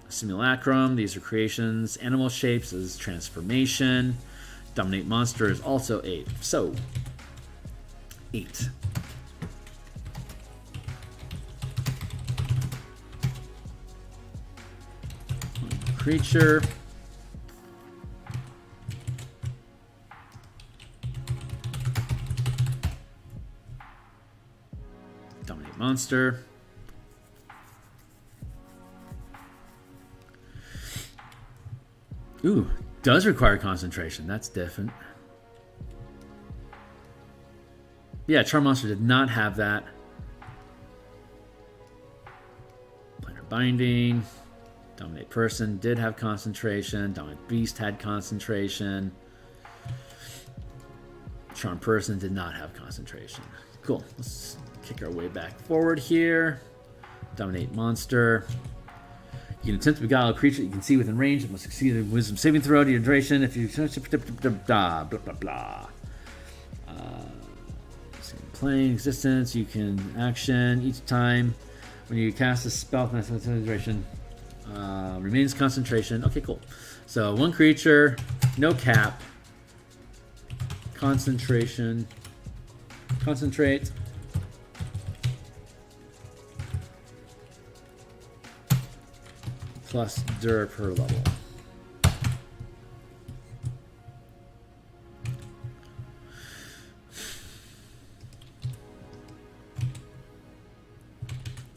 Simulacrum, these are creations. Animal shapes is transformation. Dominate monster is also 8. So, 8. Creature. Dominate monster. Ooh, does require concentration. That's different. Yeah, Charm Monster did not have that. Planar Binding. Dominate Person did have concentration. Dominate Beast had concentration. Charm Person did not have concentration. Cool. Let's kick our way back forward here. Dominate Monster. You can attempt to beguile a creature you can see within range. It must succeed in Wisdom saving throw, dehydration. If you blah blah blah. Playing existence, you can action each time when you cast a spell. Concentration remains concentration. Okay, cool. So one creature, no cap. Concentration. Concentrate. Plus dir per level.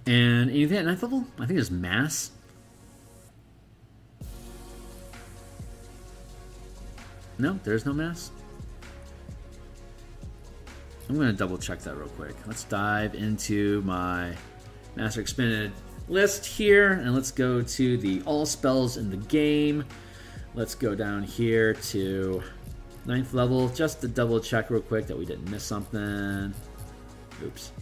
And anything at 9th level? I think there's Mass. No, there's no Mass. I'm going to double check that real quick. Let's dive into my Master Expanded list here, and let's go to the all spells in the game. Let's go down here to 9th level just to double check real quick that we didn't miss something. Oops.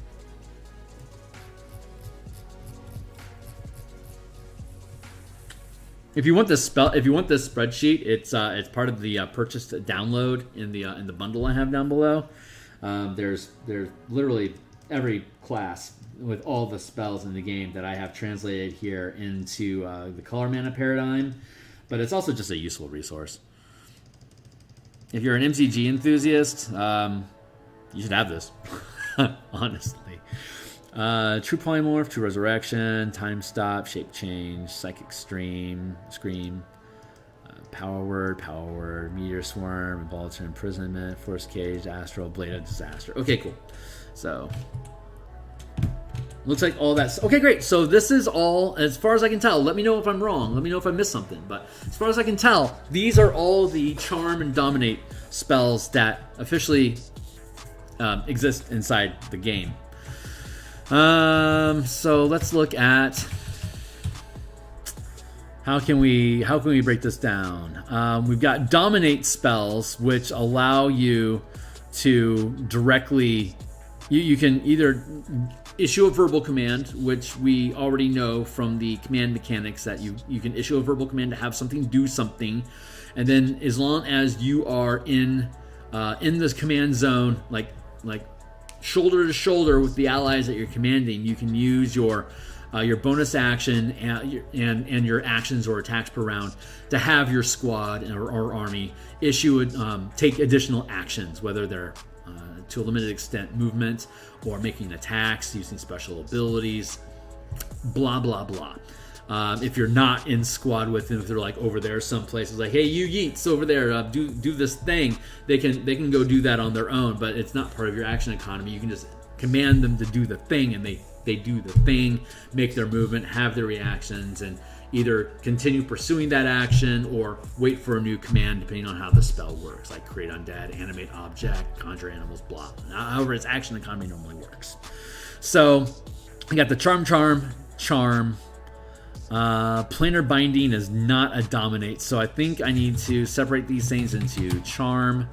If you want this spreadsheet, it's part of the purchased download in the bundle I have down below. There's literally every class with all the spells in the game that I have translated here into the color mana paradigm, but it's also just a useful resource. If you're an MCG enthusiast, you should have this, honestly. True Polymorph, True Resurrection, Time Stop, Shape Change, Psychic Scream, Power Word, Meteor Swarm, Involuntary Imprisonment, Force Cage, Astral, Blade of Disaster. Okay, cool. So, looks like all that's... Okay, great. So this is all, as far as I can tell. Let me know if I'm wrong. Let me know if I missed something. But as far as I can tell, these are all the Charm and Dominate spells that officially exist inside the game. So let's look at how can we break this down. We've got Dominate spells, which allow you to directly you can either issue a verbal command, which we already know from the command mechanics that you can issue a verbal command to have something do something, and then as long as you are in this command zone, like shoulder to shoulder with the allies that you're commanding, you can use your bonus action and your actions or attacks per round to have your squad or army take additional actions, whether they're to a limited extent movement or making attacks using special abilities, blah blah blah. If you're not in squad with them, if they're like over there someplace, it's like, hey, you yeets over there, do this thing. They can go do that on their own, but it's not part of your action economy. You can just command them to do the thing, and they do the thing, make their movement, have their reactions, and either continue pursuing that action or wait for a new command depending on how the spell works, like create undead, animate object, conjure animals, blah. However, its action economy normally works. So I got the charm. Planar Binding is not a Dominate, so I think I need to separate these things into Charm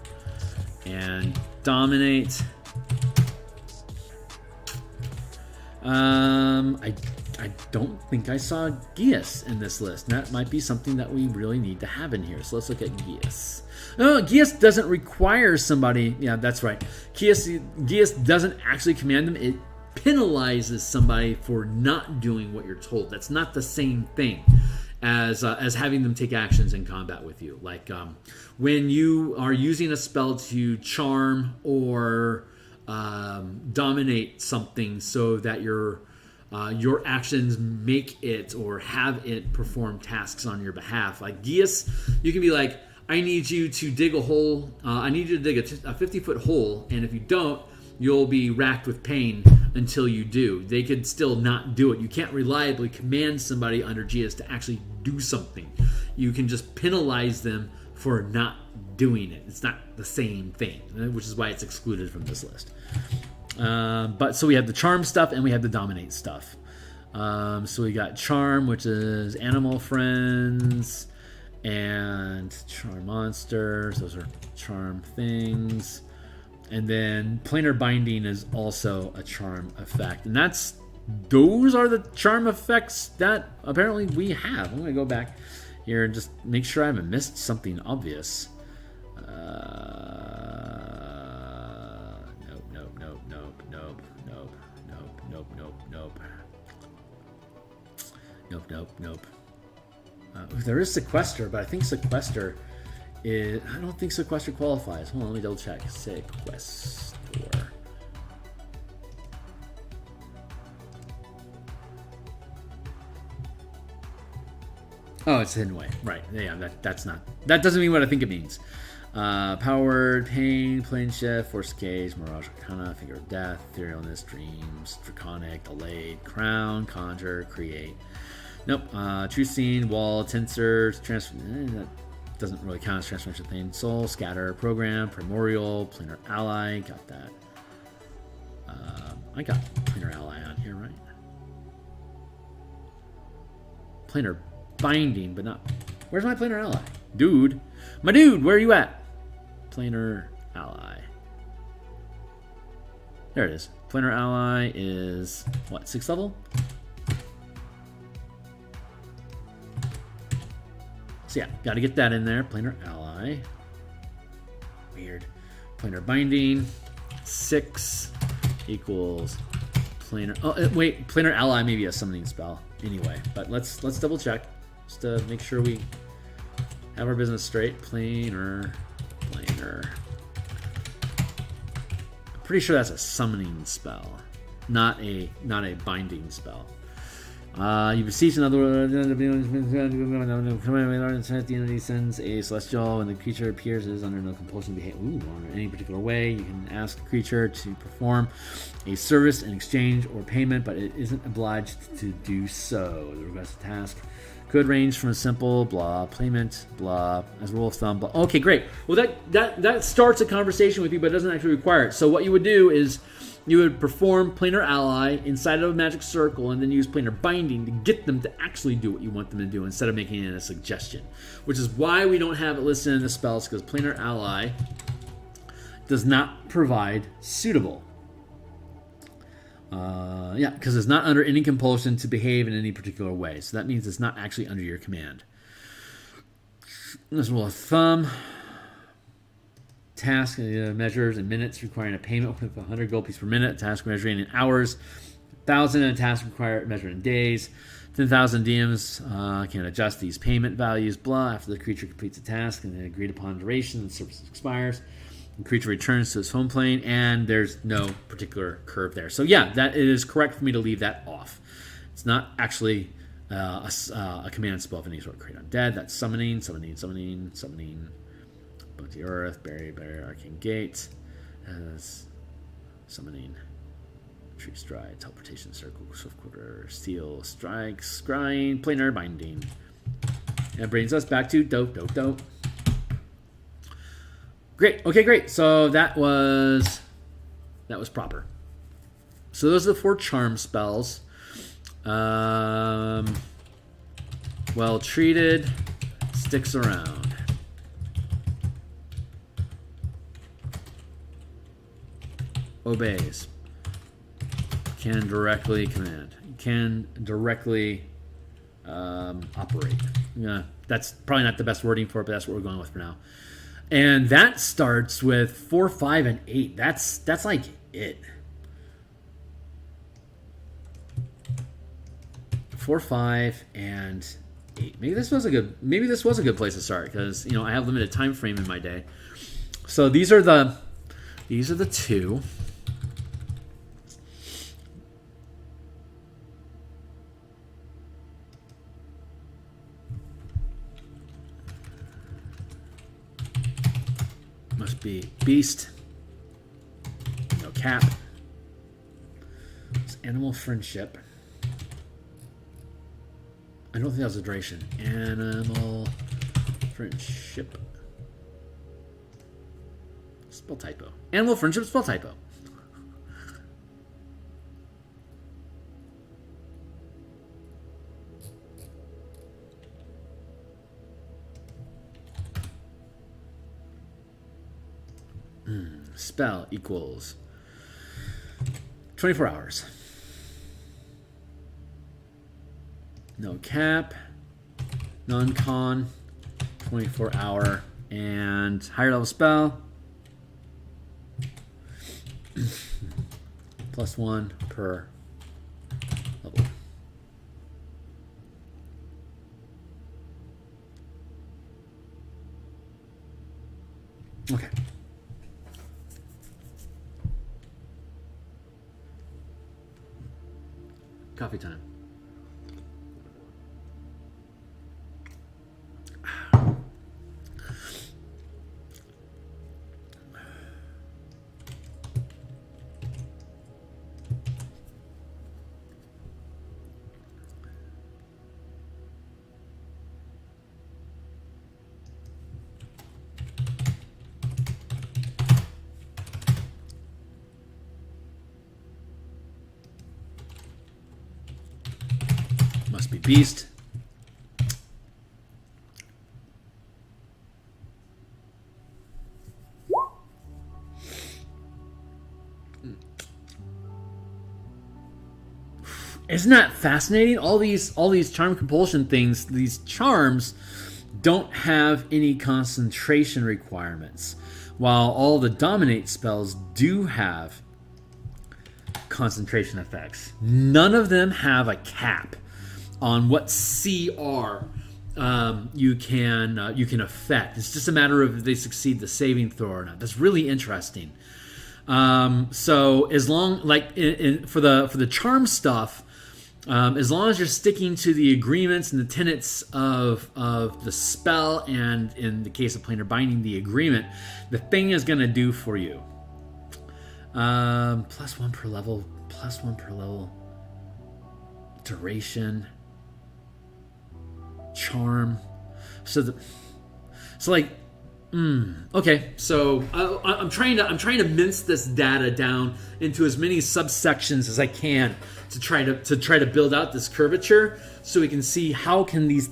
and Dominate. I don't think I saw Geas in this list. That might be something that we really need to have in here. So let's look at Geas. No, Geas doesn't require somebody. Yeah, that's right. Geas doesn't actually command them. It penalizes somebody for not doing what you're told. That's not the same thing as having them take actions in combat with you. Like when you are using a spell to charm or dominate something so that your actions make it or have it perform tasks on your behalf. Like Geas, you can be like, I need you to dig a hole. I need you to dig a 50-foot hole, and if you don't, you'll be racked with pain until you do. They could still not do it. You can't reliably command somebody under Geas to actually do something. You can just penalize them for not doing it. It's not the same thing, which is why it's excluded from this list. But so we have the charm stuff and we have the dominate stuff. So we got charm, which is animal friends, and charm monsters. Those are charm things. And then planar binding is also a charm effect. And those are the charm effects that apparently we have. I'm going to go back here and just make sure I haven't missed something obvious. Nope. There is sequester, but I think sequester is... I don't think sequester qualifies. Hold on, let me double check. Sequester. Oh, it's hidden away. Right. Yeah, that's not... That doesn't mean what I think it means. Powered, pain, plane shift, force cage, mirage arcana, figure of death, etherealness, dreams, draconic, delayed, crown, conjure, create. Nope. True scene, wall, tensor, transfer. That doesn't really count as transformation thing. Soul, scatter, program, primordial, planar ally. Got that. I got planar ally on here, right? Planar binding, but not. Where's my planar ally? Dude. My dude, where are you at? Planar ally. There it is. Planar ally is what, 6th level? So yeah, got to get that in there. Planar ally. Weird. Planar binding. 6 equals planar. Oh wait, planar ally may be a summoning spell. Anyway, but let's double check just to make sure we have our business straight. Planar. I'm pretty sure that's a summoning spell, not a binding spell. You beseech another at the entity sends a celestial, and the creature appears as under no compulsion to behave in any particular way. You can ask the creature to perform a service in exchange or payment, but it isn't obliged to do so. The requested task could range from a simple blah payment blah as a rule of thumb blah. Okay, great. Well, that starts a conversation with you, but it doesn't actually require it. So what you would do is you would perform planar ally inside of a magic circle and then use planar binding to get them to actually do what you want them to do instead of making it a suggestion, which is why we don't have it listed in the spells, because planar ally does not provide suitable. Because it's not under any compulsion to behave in any particular way. So that means it's not actually under your command. As a rule of thumb, task measures in minutes requiring a payment with 100 gold pieces per minute. Task measuring in hours, 1,000, and task measured in days. 10,000 DMs can adjust these payment values. Blah after the creature completes a task and the agreed upon duration. The service expires. The creature returns to its home plane, and there's no particular curve there. So yeah, that it is correct for me to leave that off. It's not actually a command spell of any sort. Create undead. That's summoning. Book the earth. Bury, arcane gate. As summoning. Tree stride. Teleportation circle. Swift quiver. Steel strike. Scrying. Planar binding. And brings us back to dope. Great. Okay, great. So that was proper. So those are the 4 charm spells. Well treated, sticks around. Obeys. Can directly command. Can directly operate. Yeah, that's probably not the best wording for it, but that's what we're going with for now. And that starts with 4, 5, and 8. That's like it. 4, 5, and 8. Maybe this was a good place to start, because I have limited time frame in my day. So these are the 2. Must be beast. No cap. It's animal friendship. I don't think that was a duration. Animal friendship. Spell typo. Animal friendship spell typo. Spell equals 24 hours. No cap, non-con, 24 hour, and higher level spell. +1 per level. Okay. Coffee time. Must be beast. Isn't that fascinating? All these charm compulsion things, these charms don't have any concentration requirements, while all the dominate spells do have concentration effects. None of them have a cap on what CR you can affect. It's just a matter of if they succeed the saving throw or not. That's really interesting. So as long for the charm stuff, as long as you're sticking to the agreements and the tenets of the spell, and in the case of planar binding, the agreement, the thing is going to do for you. +1 per level, +1 per level. Duration. Charm. Okay, so I'm trying to mince this data down into as many subsections as I can to try to build out this curvature, so we can see how do these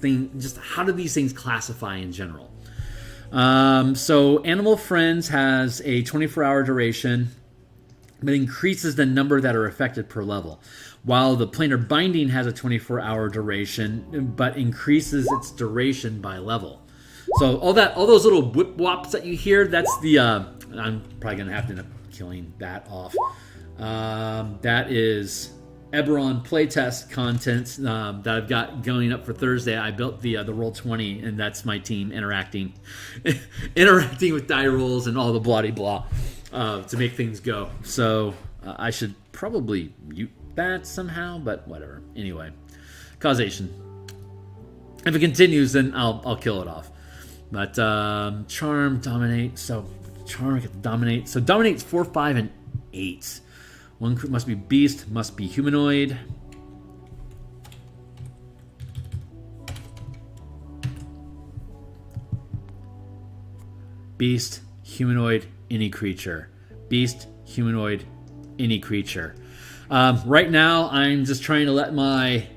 things classify in general. So Animal Friends has a 24-hour duration, but increases the number that are affected per level, while the Planar Binding has a 24-hour duration, but increases its duration by level. So all those little whip whops that you hear, that's the I'm probably gonna have to end up killing that off. That is Eberron playtest content that I've got going up for Thursday. I built the Roll20, and that's my team interacting with die rolls and all the bloody blah to make things go. So I should probably mute that somehow, but whatever. Anyway, causation. If it continues, then I'll kill it off. But charm, dominate. So charm get to dominate. So dominate's 4, 5, and 8. One must be beast, must be humanoid. Beast, humanoid, any creature. Beast, humanoid, any creature. Right now, I'm just trying to let my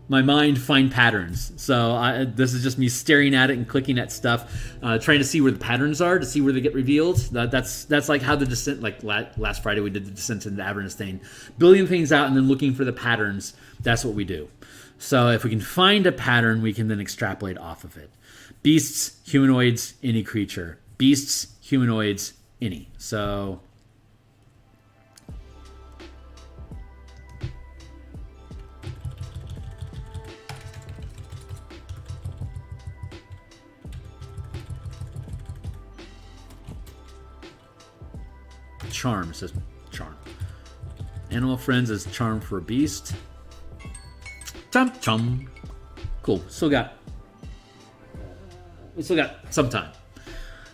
mind find patterns. So this is just me staring at it and clicking at stuff, trying to see where the patterns are, to see where they get revealed. That's like how the Descent, like last Friday we did the Descent into Avernus, building things out and then looking for the patterns. That's what we do. So if we can find a pattern, we can then extrapolate off of it. Beasts, humanoids, any creature. Beasts, humanoids, any. So charm says charm. Animal Friends is charm for a beast. Chum chum. Cool. We still got some time.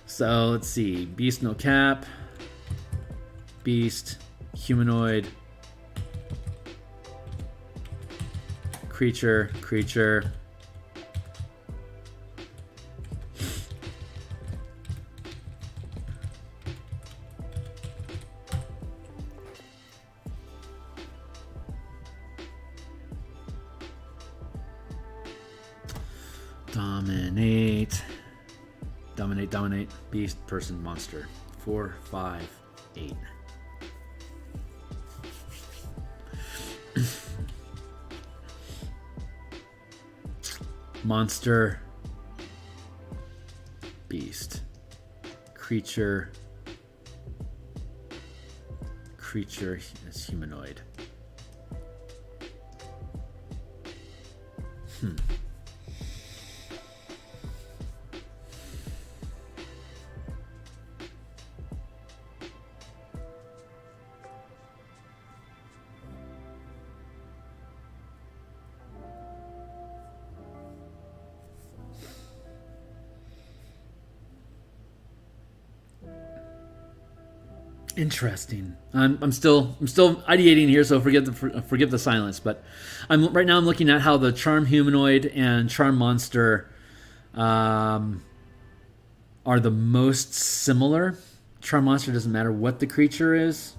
So let's see. Beast no cap. Beast. Humanoid. Creature. Dominate, dominate. Beast, person, monster. 4, 5, 8. Monster. Beast. Creature. Creature is humanoid. Interesting. I'm still ideating here, so forgive the silence. But right now I'm looking at how the charm humanoid and charm monster are the most similar. Charm monster doesn't matter what the creature is.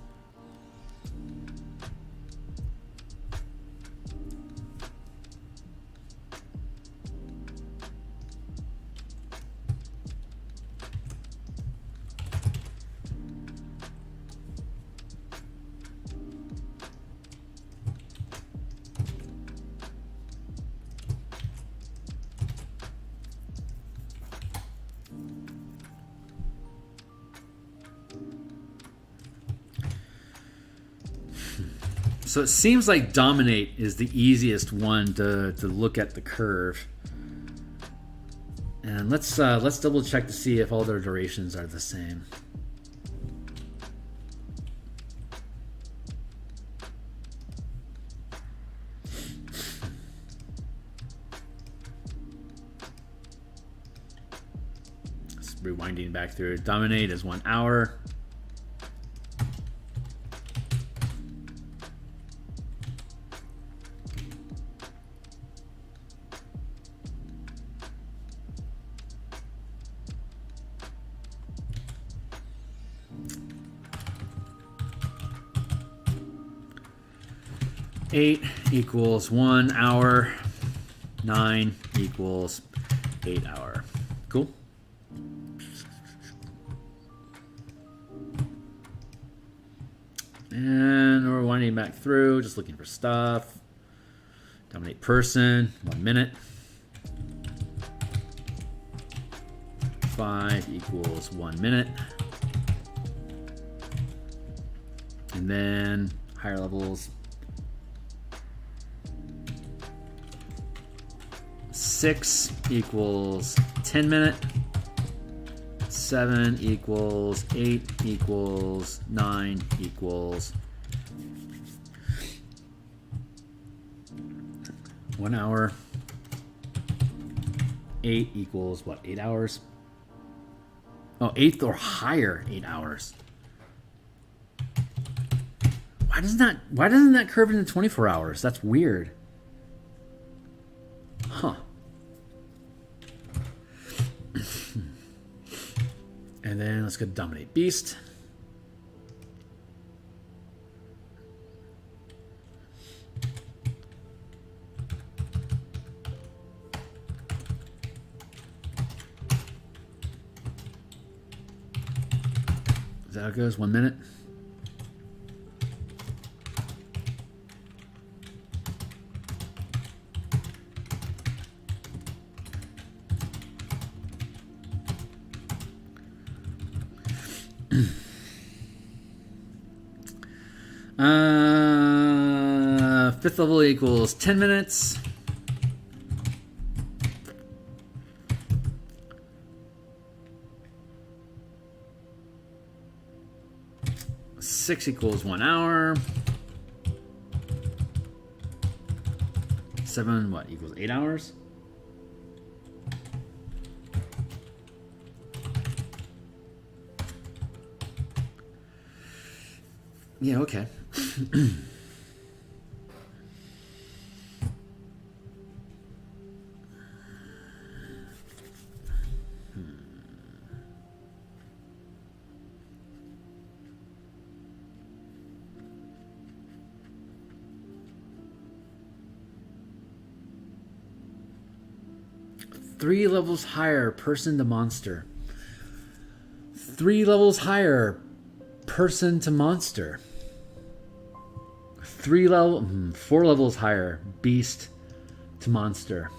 So it seems like dominate is the easiest one to look at the curve. And let's double check to see if all their durations are the same. Just rewinding back through. Dominate is 1 hour. Eight equals 1 hour. 9 equals 8 hour. Cool. And we're winding back through, just looking for stuff. Dominate person, 1 minute. 5 equals 1 minute. And then higher levels. 6 equals 10 minute. 7 equals 8 equals 9 equals 1 hour. 8 equals what? 8 hours? Oh, 8th or higher 8 hours. Why doesn't that curve into 24 hours? That's weird. Huh. And then let's go dominate beast. Is that how it goes? 1 minute. Fifth level equals 10 minutes. Six equals 1 hour. 7 what equals 8 hours? Yeah, okay. Three levels higher, person to monster. 3 levels higher, person to monster. 4 levels higher, beast to monster.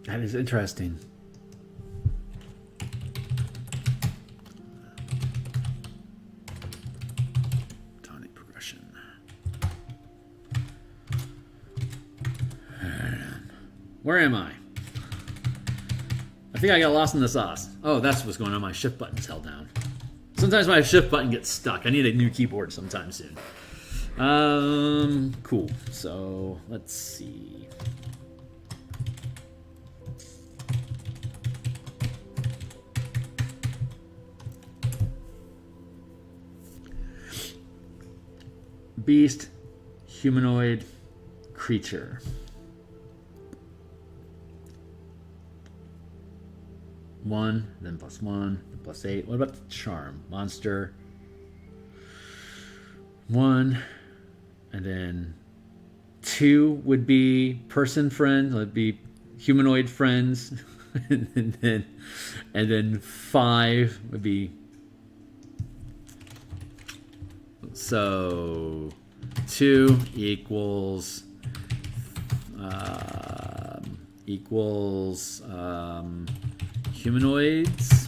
That is interesting. Tonic progression. Where am I? I think I got lost in the sauce. Oh, that's what's going on. My shift button's held down. Sometimes my shift button gets stuck. I need a new keyboard sometime soon. Cool. So let's see. Beast, humanoid, creature. One, then +1, then +8. What about the charm? Monster. 1, and then 2 would be person friend. Would be humanoid friends, and then 5 would be. So 2 equals humanoids.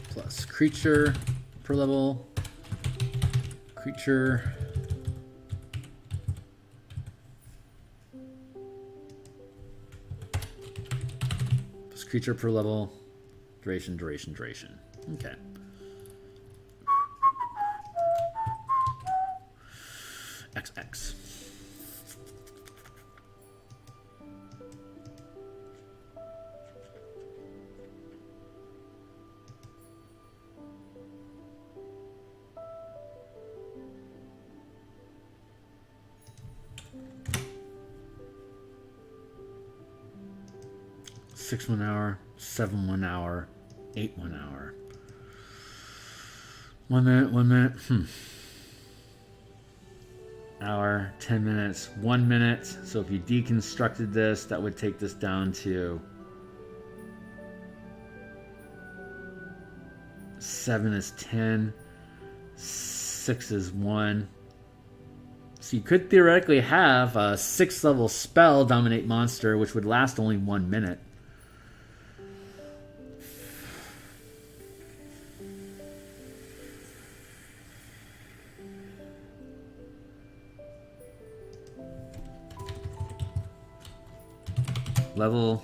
Plus creature per level. Creature. Plus creature per level. Duration. Okay. XX. Six 1 hour, 7 1 hour, 8 1 hour. 1 minute, 1 minute. Hour, 10 minutes, 1 minute. So if you deconstructed this, that would take this down to 7 is 10, 6 is 1. So you could theoretically have a 6th level spell, Dominate Monster, which would last only 1 minute. Level.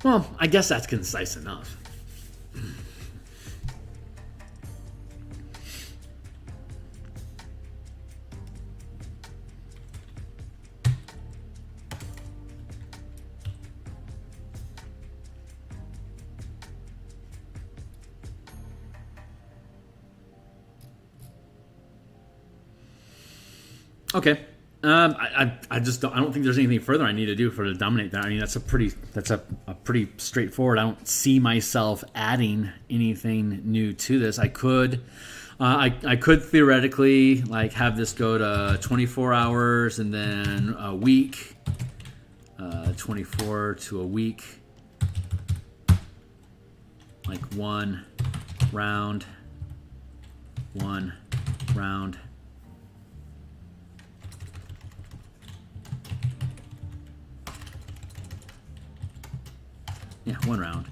Well, I guess that's concise enough. Okay. I just don't, I don't think there's anything further I need to do to dominate that. I mean, that's a pretty straightforward. I don't see myself adding anything new to this. I could theoretically like have this go to 24 hours and then a week, 24 to a week, like one round. Yeah, one round.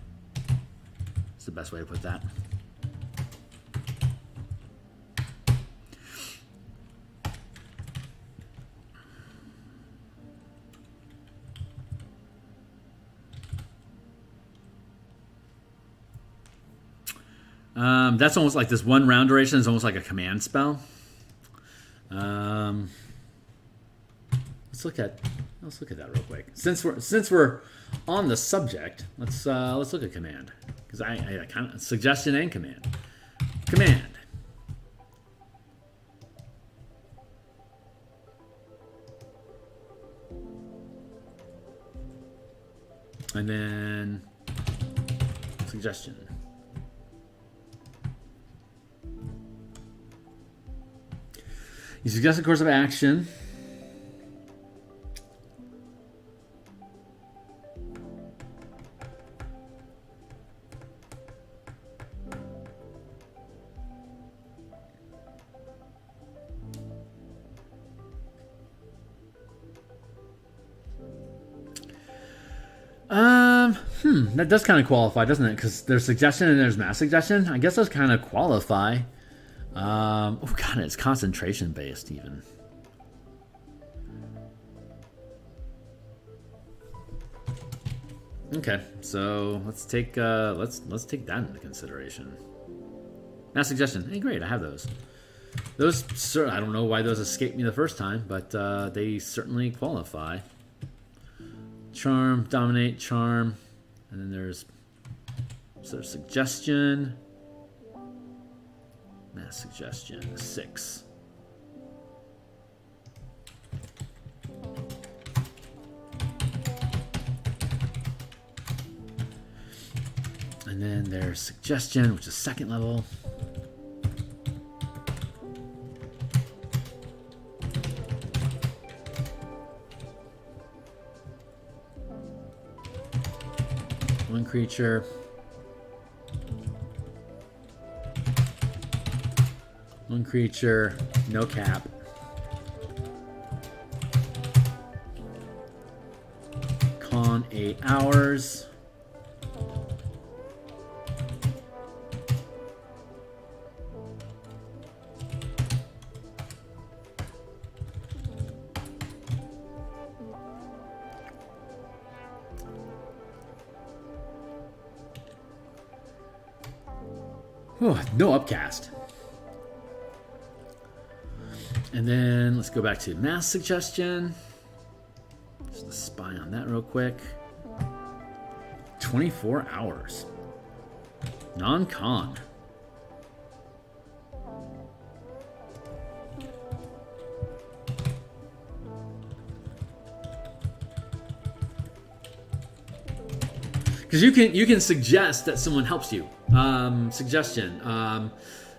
That's the best way to put that. That's almost like this one round duration is almost like a command spell. Let's look at that real quick. Since we're on the subject, let's look at command, because I kind of suggestion and command. And then suggestion. You suggest a course of action. That does kind of qualify, doesn't it? Because there's suggestion and there's mass suggestion. I guess those kind of qualify. Oh god, it's concentration based even. Okay, so let's take let's take that into consideration. Mass suggestion. Hey, great, I have those. Those, I don't know why those escaped me the first time, but they certainly qualify. Charm, dominate, charm, and then there's suggestion. Mass suggestion 6. And then there's suggestion, which is second level. One creature. One creature, no cap. Con 8 hours. Oh, no upcast. And then let's go back to mass suggestion. Just the spy on that real quick. 24 hours. Non-con. Because you can suggest that someone helps you. Suggestion.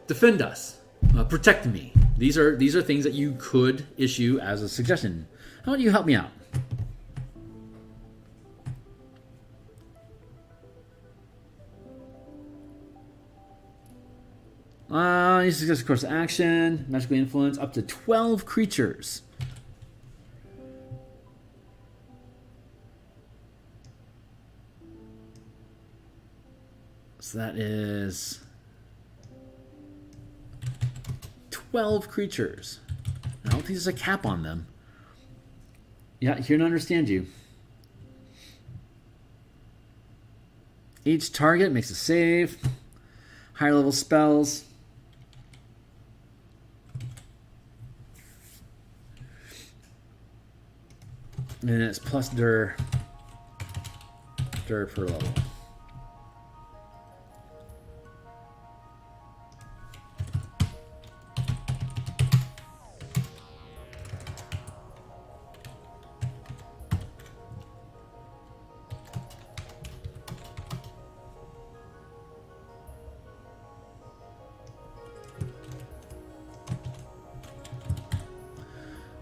Defend us. Protect me. These are things that you could issue as a suggestion. How about you help me out? You suggest a course of action. Magically influence up to 12 creatures. So that is 12 creatures. I don't think there's a cap on them. Yeah, here to understand you. Each target makes a save. Higher level spells. And it's plus dir per level.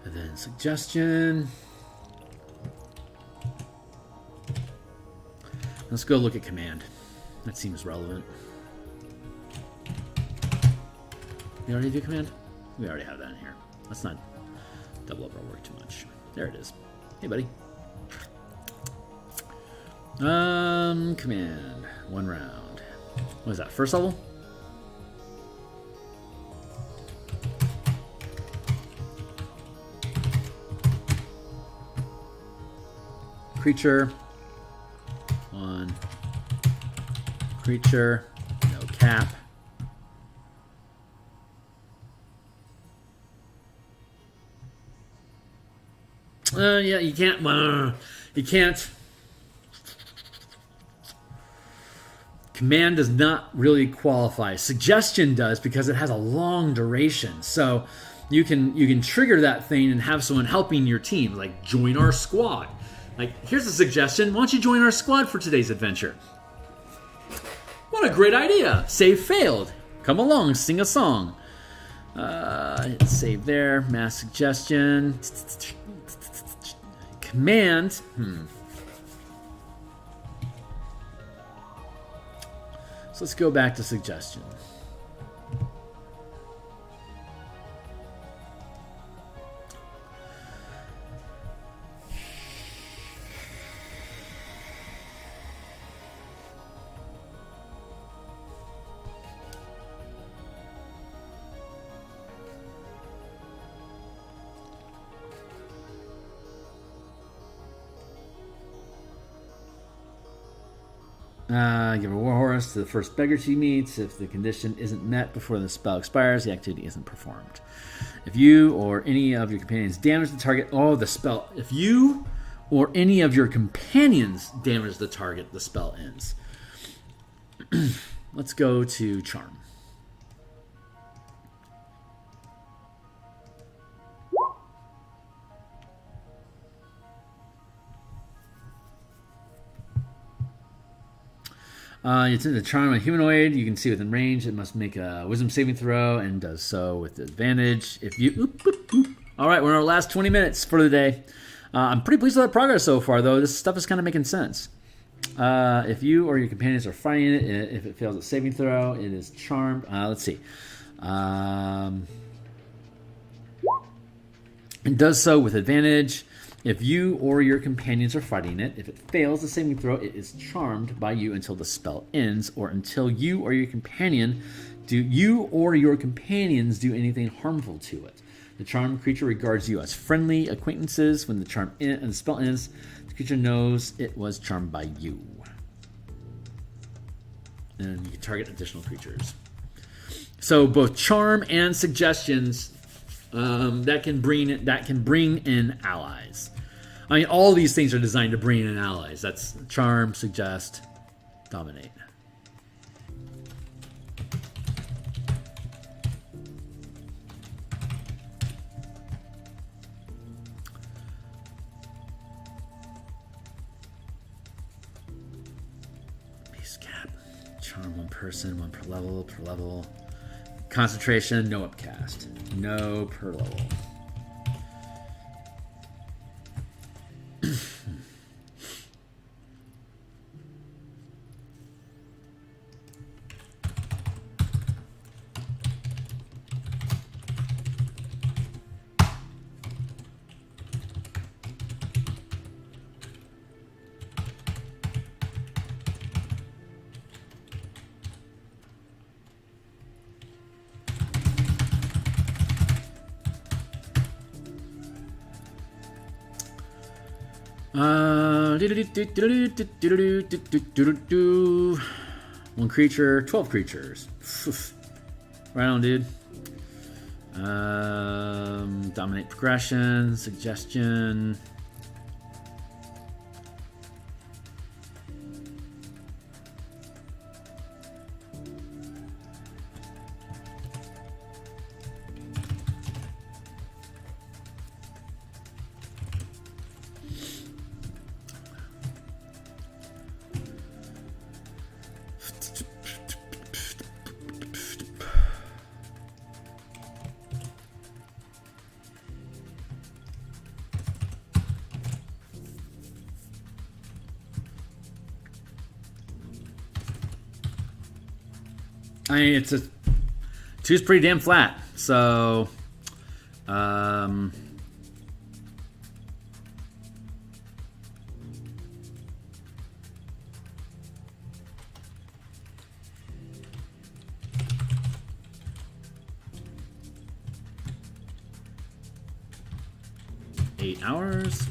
And then suggestion. Let's go look at command. That seems relevant. We already do command? We already have that in here. Let's not double up our work too much. There it is. Hey, buddy. Command. 1 round. What is that? First level? Creature. 1 creature, no cap. Yeah, you can't. You can't. Command does not really qualify. Suggestion does because it has a long duration. So you can trigger that thing and have someone helping your team, like join our squad. Like, here's a suggestion. Why don't you join our squad for today's adventure? What a great idea. Save failed. Come along, sing a song. Hit save there. Mass suggestion. Command. So let's go back to suggestion. Give a warhorse to the first beggar she meets. If the condition isn't met before the spell expires, the activity isn't performed. If you or any of your companions damage the target, the spell. If you or any of your companions damage the target, the spell ends. Let's go to Charm. It's in the charm of humanoid. You can see within range. It must make a wisdom saving throw and does so with advantage. If you, all right, we're in our last 20 minutes for the day. I'm pretty pleased with our progress so far, though. This stuff is kind of making sense. If you or your companions are fighting it, if it fails a saving throw, it is charmed. Let's see. It does so with advantage. If you or your companions are fighting it, if it fails the saving throw, it is charmed by you until the spell ends, or until you or your companions do anything harmful to it. The charmed creature regards you as friendly acquaintances. When the spell ends, the creature knows it was charmed by you. And you can target additional creatures. So both charm and suggestions that can bring in allies. I mean, all these things are designed to bring in allies. That's charm, suggest, dominate. Base cap. Charm 1 person, 1 per level. Concentration, no upcast. No per level. One creature, 12 creatures. Right on, dude. Dominate progression, suggestion. I mean, it's a two's pretty damn flat. So, 8 hours.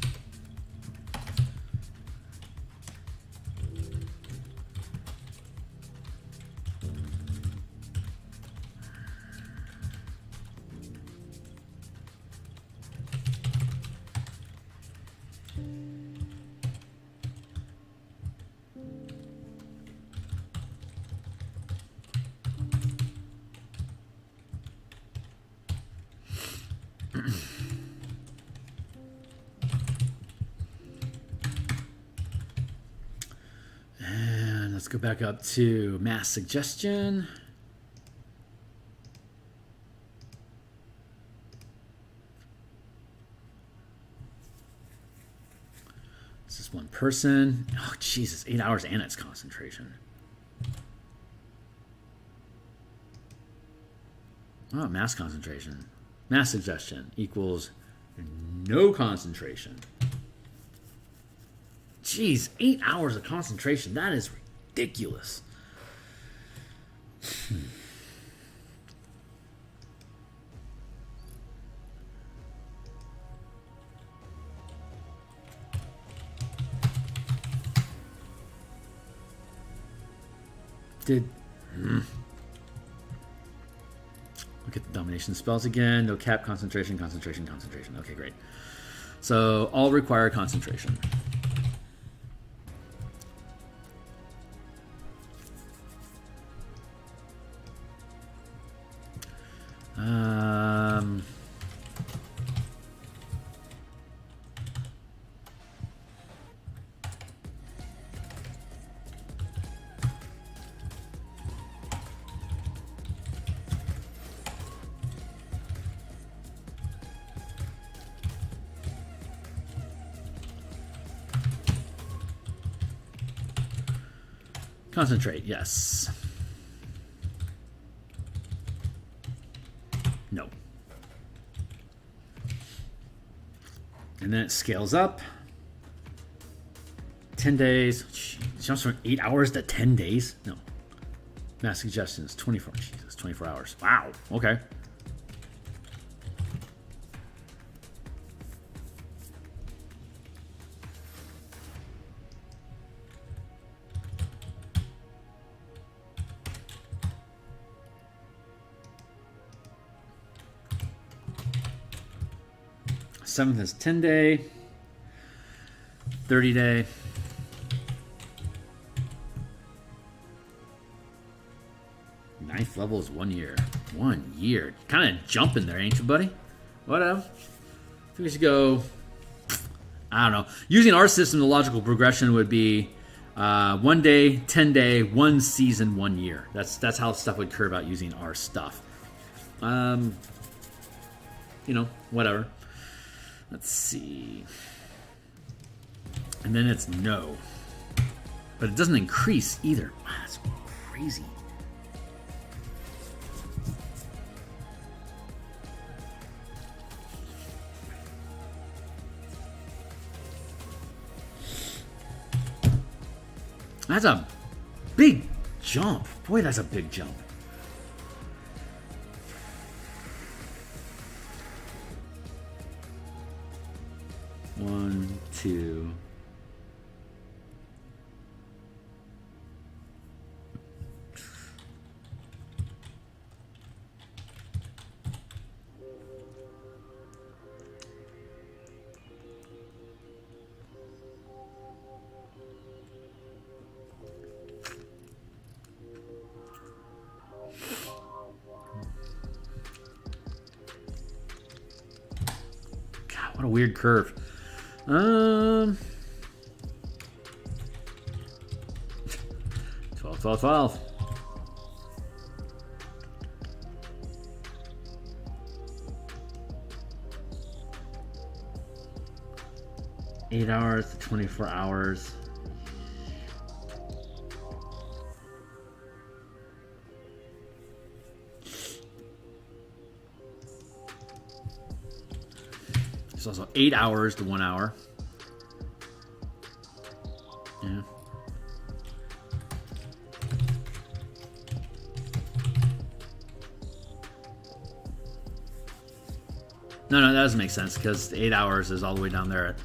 And let's go back up to mass suggestion. This is one person. Oh, Jesus, 8 hours and it's concentration. Oh, mass concentration. Mass suggestion equals no concentration. Jeez, 8 hours of concentration. That is ridiculous. Look at the domination spells again. No cap, concentration, concentration, concentration. Okay, great. So all require concentration. Concentrate, yes. No. And then it scales up. 10 days. It jumps from 8 hours to 10 days? No. Mass suggestions, 24. Jesus, 24 hours. Wow. Okay. Seventh is 10 day, 30 day. Ninth level is 1 year. 1 year. Kind of jumping there, ain't you, buddy? Whatever. I think we should go. I don't know. Using our system, the logical progression would be 1 day, 10 day, 1 season, 1 year. That's how stuff would curve out using our stuff. You know, whatever. Let's see. And then it's no. But it doesn't increase either. Wow, that's crazy. That's a big jump. Boy, that's a big jump. One, two, What a weird curve. 12, 12, 12. Eight hours to 24 hours. It's also 8 hours to 1 hour. Yeah. No, that doesn't make sense because 8 hours is all the way down there at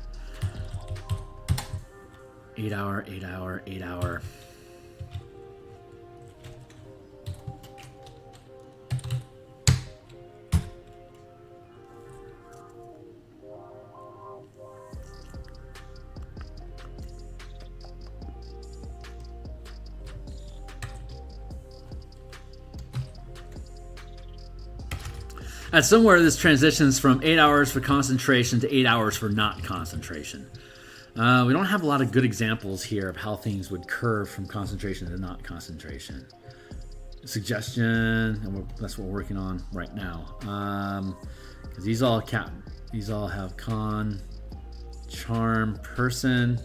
8 hour, 8 hour, 8 hour. At somewhere this transitions from 8 hours for concentration to 8 hours for not concentration. We don't have a lot of good examples here of how things would curve from concentration to not concentration. Suggestion, and that's what we're working on right now. Because these all have con, charm, person.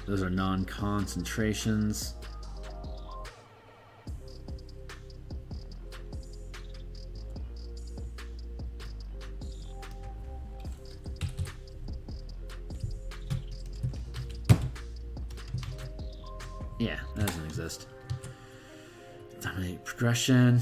Those are non-concentrations. Yeah, that doesn't exist. Dominate progression.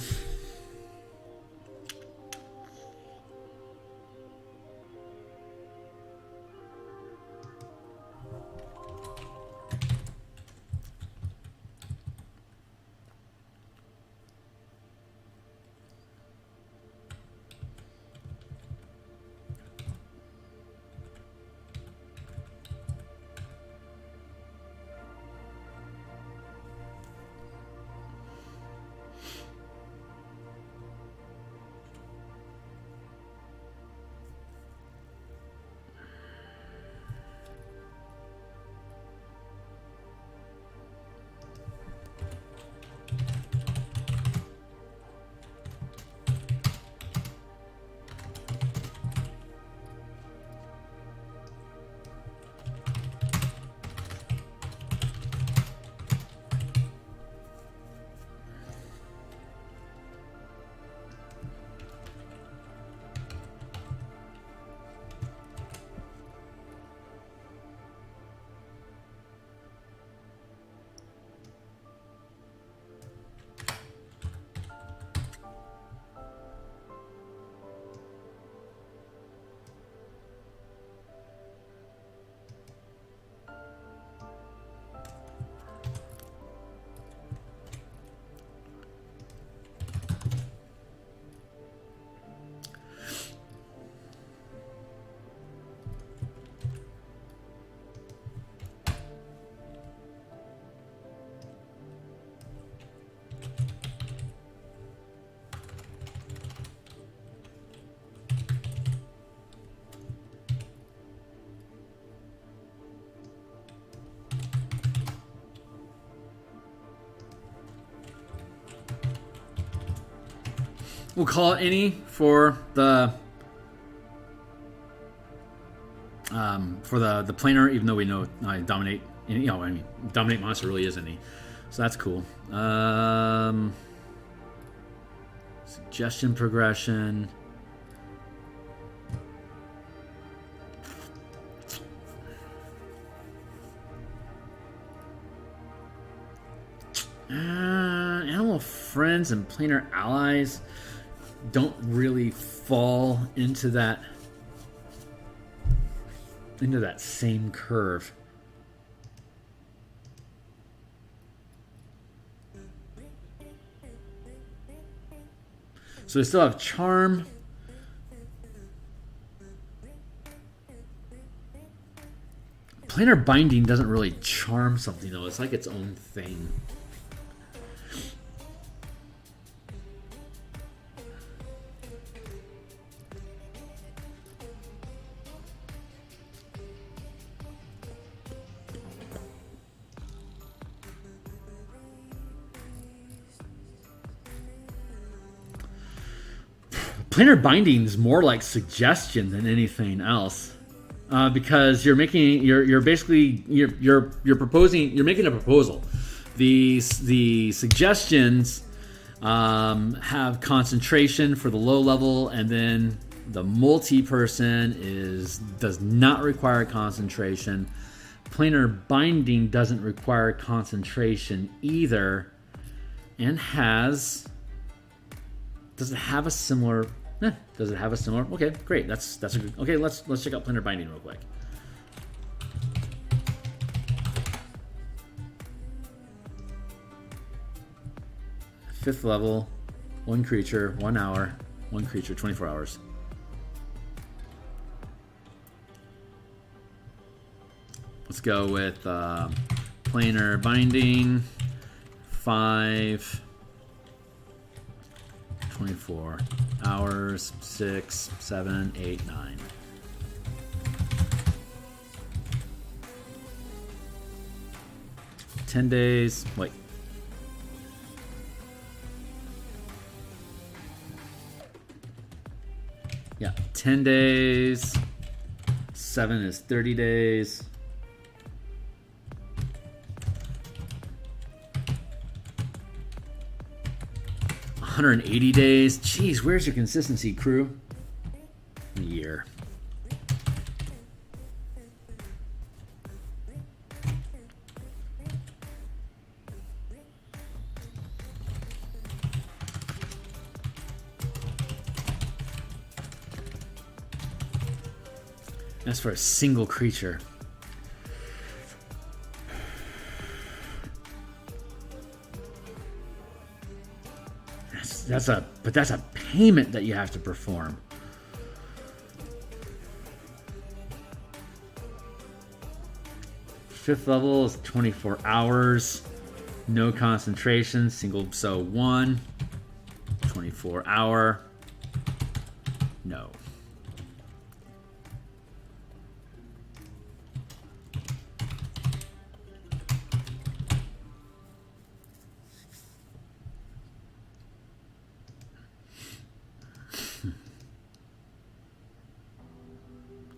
We'll call it any for the planar, even though we know I dominate. Dominate monster really is any, so that's cool. Suggestion progression. Animal friends and planar allies don't really fall into that same curve. So we still have charm. Planar binding doesn't really charm something though. It's like its own thing. Planar binding is more like suggestion than anything else, because you're making you're basically proposing, you're making a proposal. The suggestions have concentration for the low level, and then the multi-person does not require concentration. Planar binding doesn't require concentration either, and does it have a similar? Does it have a similar? Okay, great. That's a good. Okay, let's check out planar binding real quick. Fifth level, 1 creature, 1 hour, 1 creature, 24 hours. Let's go with planar binding, 5, 24 hours, 6, 7, 8, 9. $10 days. Wait. Yeah, 10 days. 7 is 30 days. $180 days. Jeez, where's your consistency, crew? A year. That's for a single creature. That's a payment that you have to perform. Fifth level is 24 hours, no concentration, single, so 1, 24 hour, no.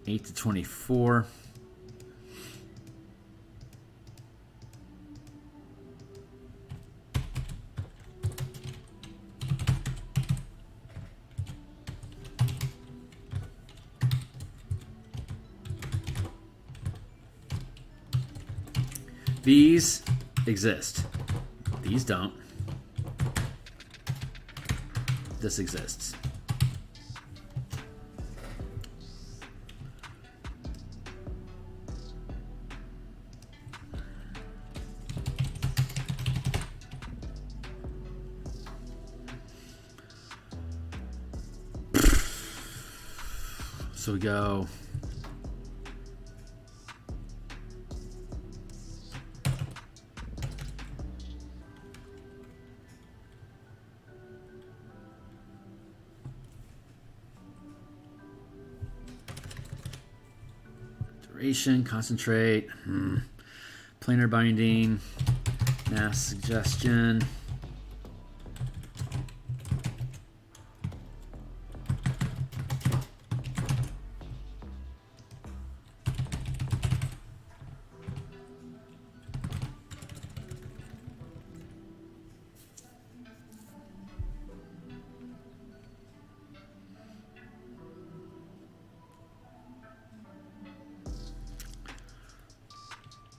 Eight to 24. These exist. These don't. This exists. So we go duration, concentrate, planar binding, mass suggestion.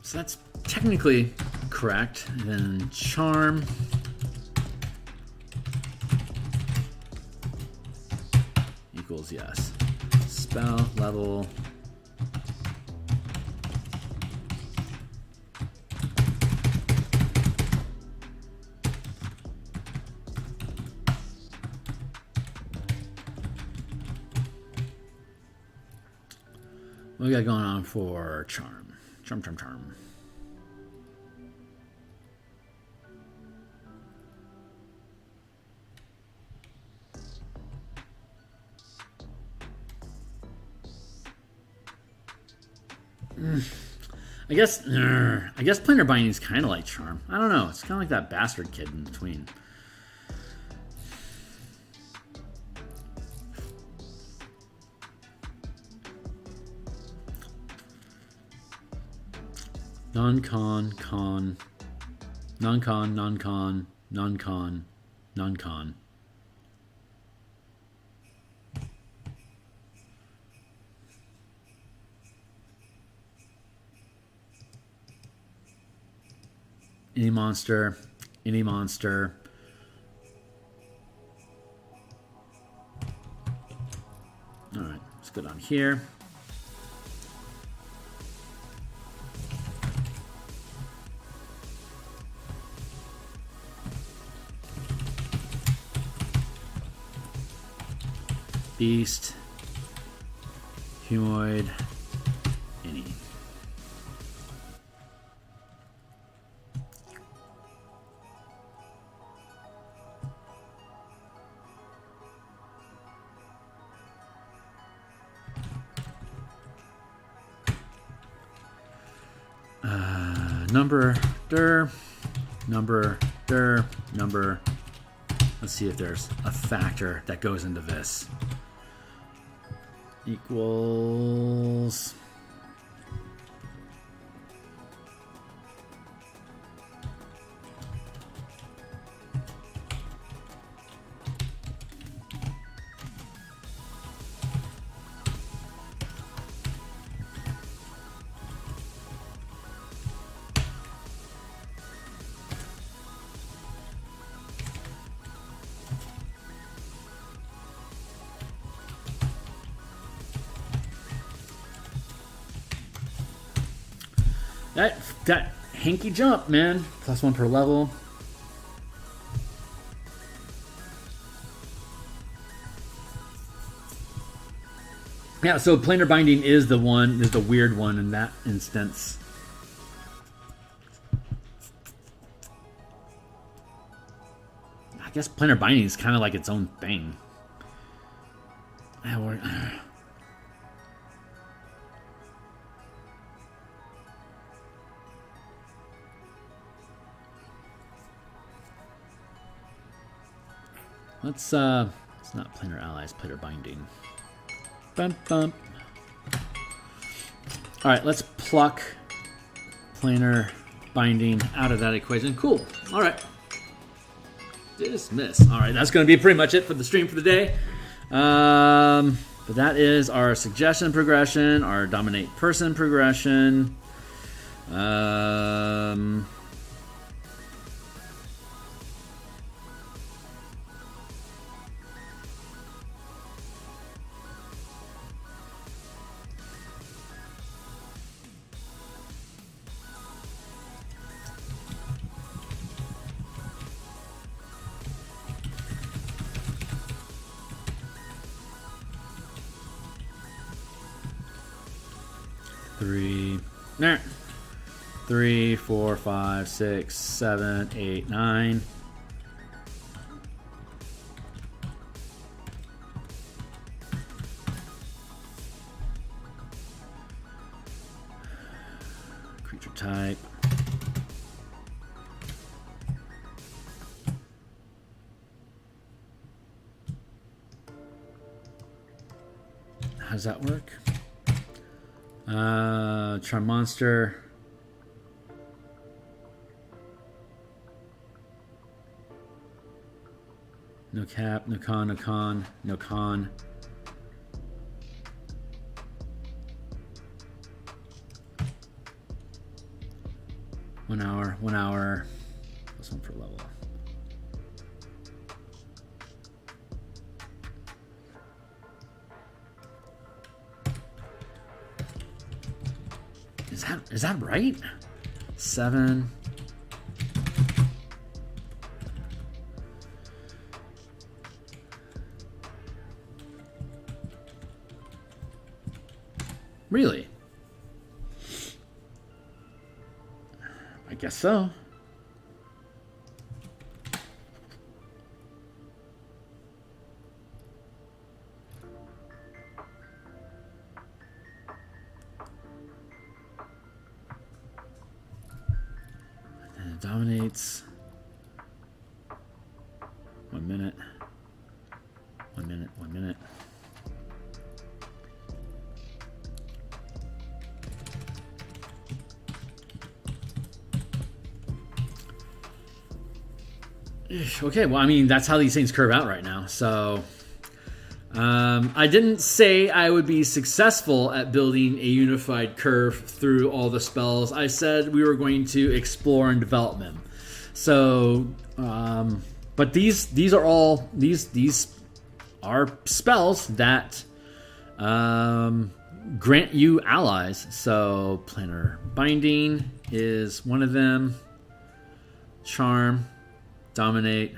So that's technically correct. And then charm. Equals yes. Spell level. What we got going on for charm? Charm. I guess planar binding is kind of like charm. I don't know. It's kind of like that bastard kid in between. Non-con, con. Non-con, non-con, non-con, non-con. Any monster, any monster. All right, let's go down here. Beast, Humoid, any. Number, dir, number, dir, number. Let's see if there's a factor that goes into this. Equals. That hanky jump, man. +1 per level. Yeah, so planar binding is the weird one in that instance. I guess planar binding is kind of like its own thing. It's not planar allies, planar binding. Bump, bump. All right, let's pluck planar binding out of that equation. Cool. All right. Dismiss. All right, that's going to be pretty much it for the stream for the day. But that is our suggestion progression, our dominate person progression. Three, 4, 5, 6, 7, 8, 9. Creature type. How does that work? Charm monster. No cap, no con, no con, no con. One hour, +1 per level. Is that right? 7. Really? I guess so. And it dominates. 1 minute. 1 minute, 1 minute. Okay, well, I mean, that's how these things curve out right now. So I didn't say I would be successful at building a unified curve through all the spells. I said we were going to explore and develop them. So, but these are all these are spells that grant you allies. So planar binding is one of them. Charm, dominate.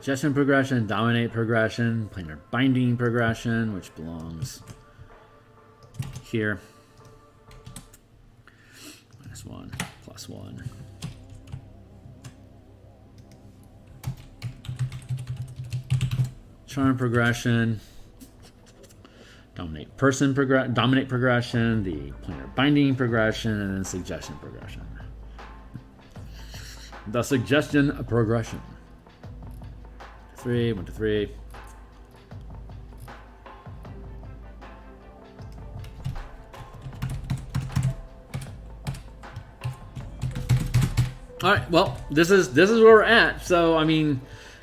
Suggestion progression, dominate progression, planar binding progression, which belongs here. -1, +1. Charm progression, dominate progression, the planar binding progression, and then suggestion progression. The suggestion progression. 3, 1 to 3. All right, well, this is where we're at. So, I mean,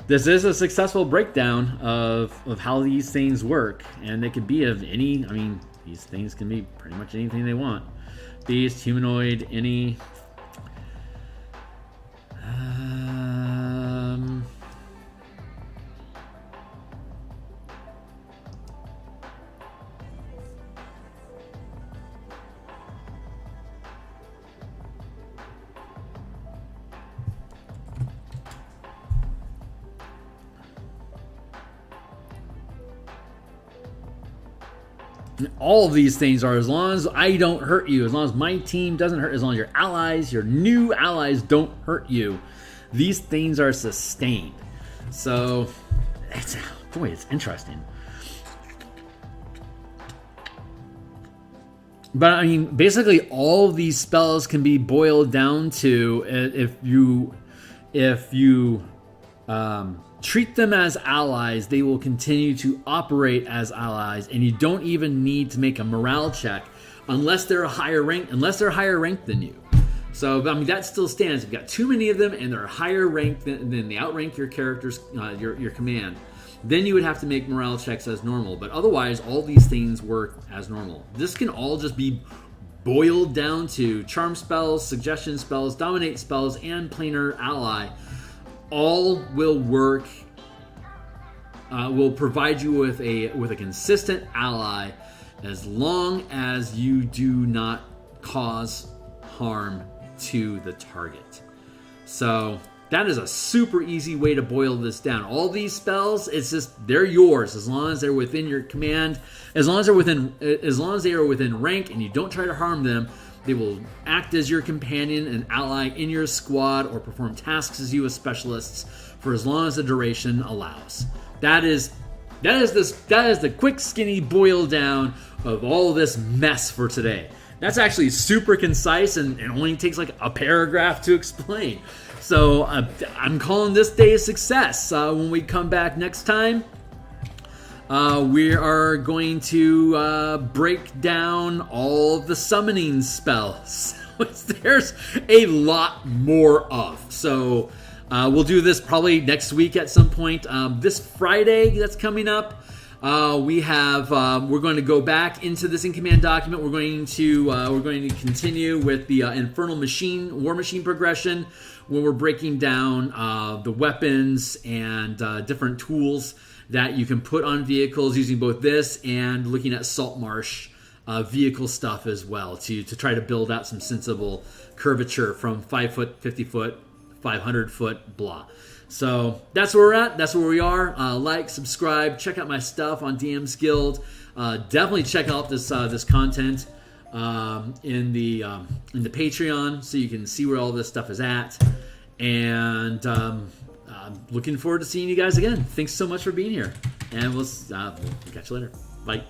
this is a successful breakdown of how these things work, and they could be of any. I mean, these things can be pretty much anything they want. Beast, humanoid, any. All of these things are, as long as I don't hurt you, as long as my team doesn't hurt, as long as your allies, your new allies don't hurt you, these things are sustained. So, it's interesting. But I mean, basically all of these spells can be boiled down to if you treat them as allies, they will continue to operate as allies, and you don't even need to make a morale check unless they're higher ranked than you. So, I mean, that still stands. If you've got too many of them and they're higher ranked than they outrank your characters, your command, then you would have to make morale checks as normal. But otherwise, all these things work as normal. This can all just be boiled down to charm spells, suggestion spells, dominate spells, and planar ally. All will work, will provide you with a consistent ally as long as you do not cause harm to the target. So that is a super easy way to boil this down. All these spells, it's just, they're yours as long as they're within your command, as long as they are within rank and you don't try to harm them. They will act as your companion and ally in your squad or perform tasks as you as specialists for as long as the duration allows. That is the quick, skinny boil down of all this mess for today. That's actually super concise and only takes like a paragraph to explain. So I'm calling this day a success. When we come back next time, we are going to break down all of the summoning spells, which there's a lot more of. So we'll do this probably next week at some point. This Friday that's coming up, we're going to go back into this in command document. We're going to continue with the Infernal War Machine progression, where we're breaking down the weapons and different tools that you can put on vehicles using both this and looking at Saltmarsh vehicle stuff as well to try to build out some sensible curvature from 5 foot, 50 foot, 500 foot, blah. So that's where we're at. That's where we are. Like, subscribe, check out my stuff on DMsGuild. Definitely check out this this content in the Patreon, so you can see where all this stuff is at. And I'm looking forward to seeing you guys again. Thanks so much for being here, and we'll catch you later. Bye.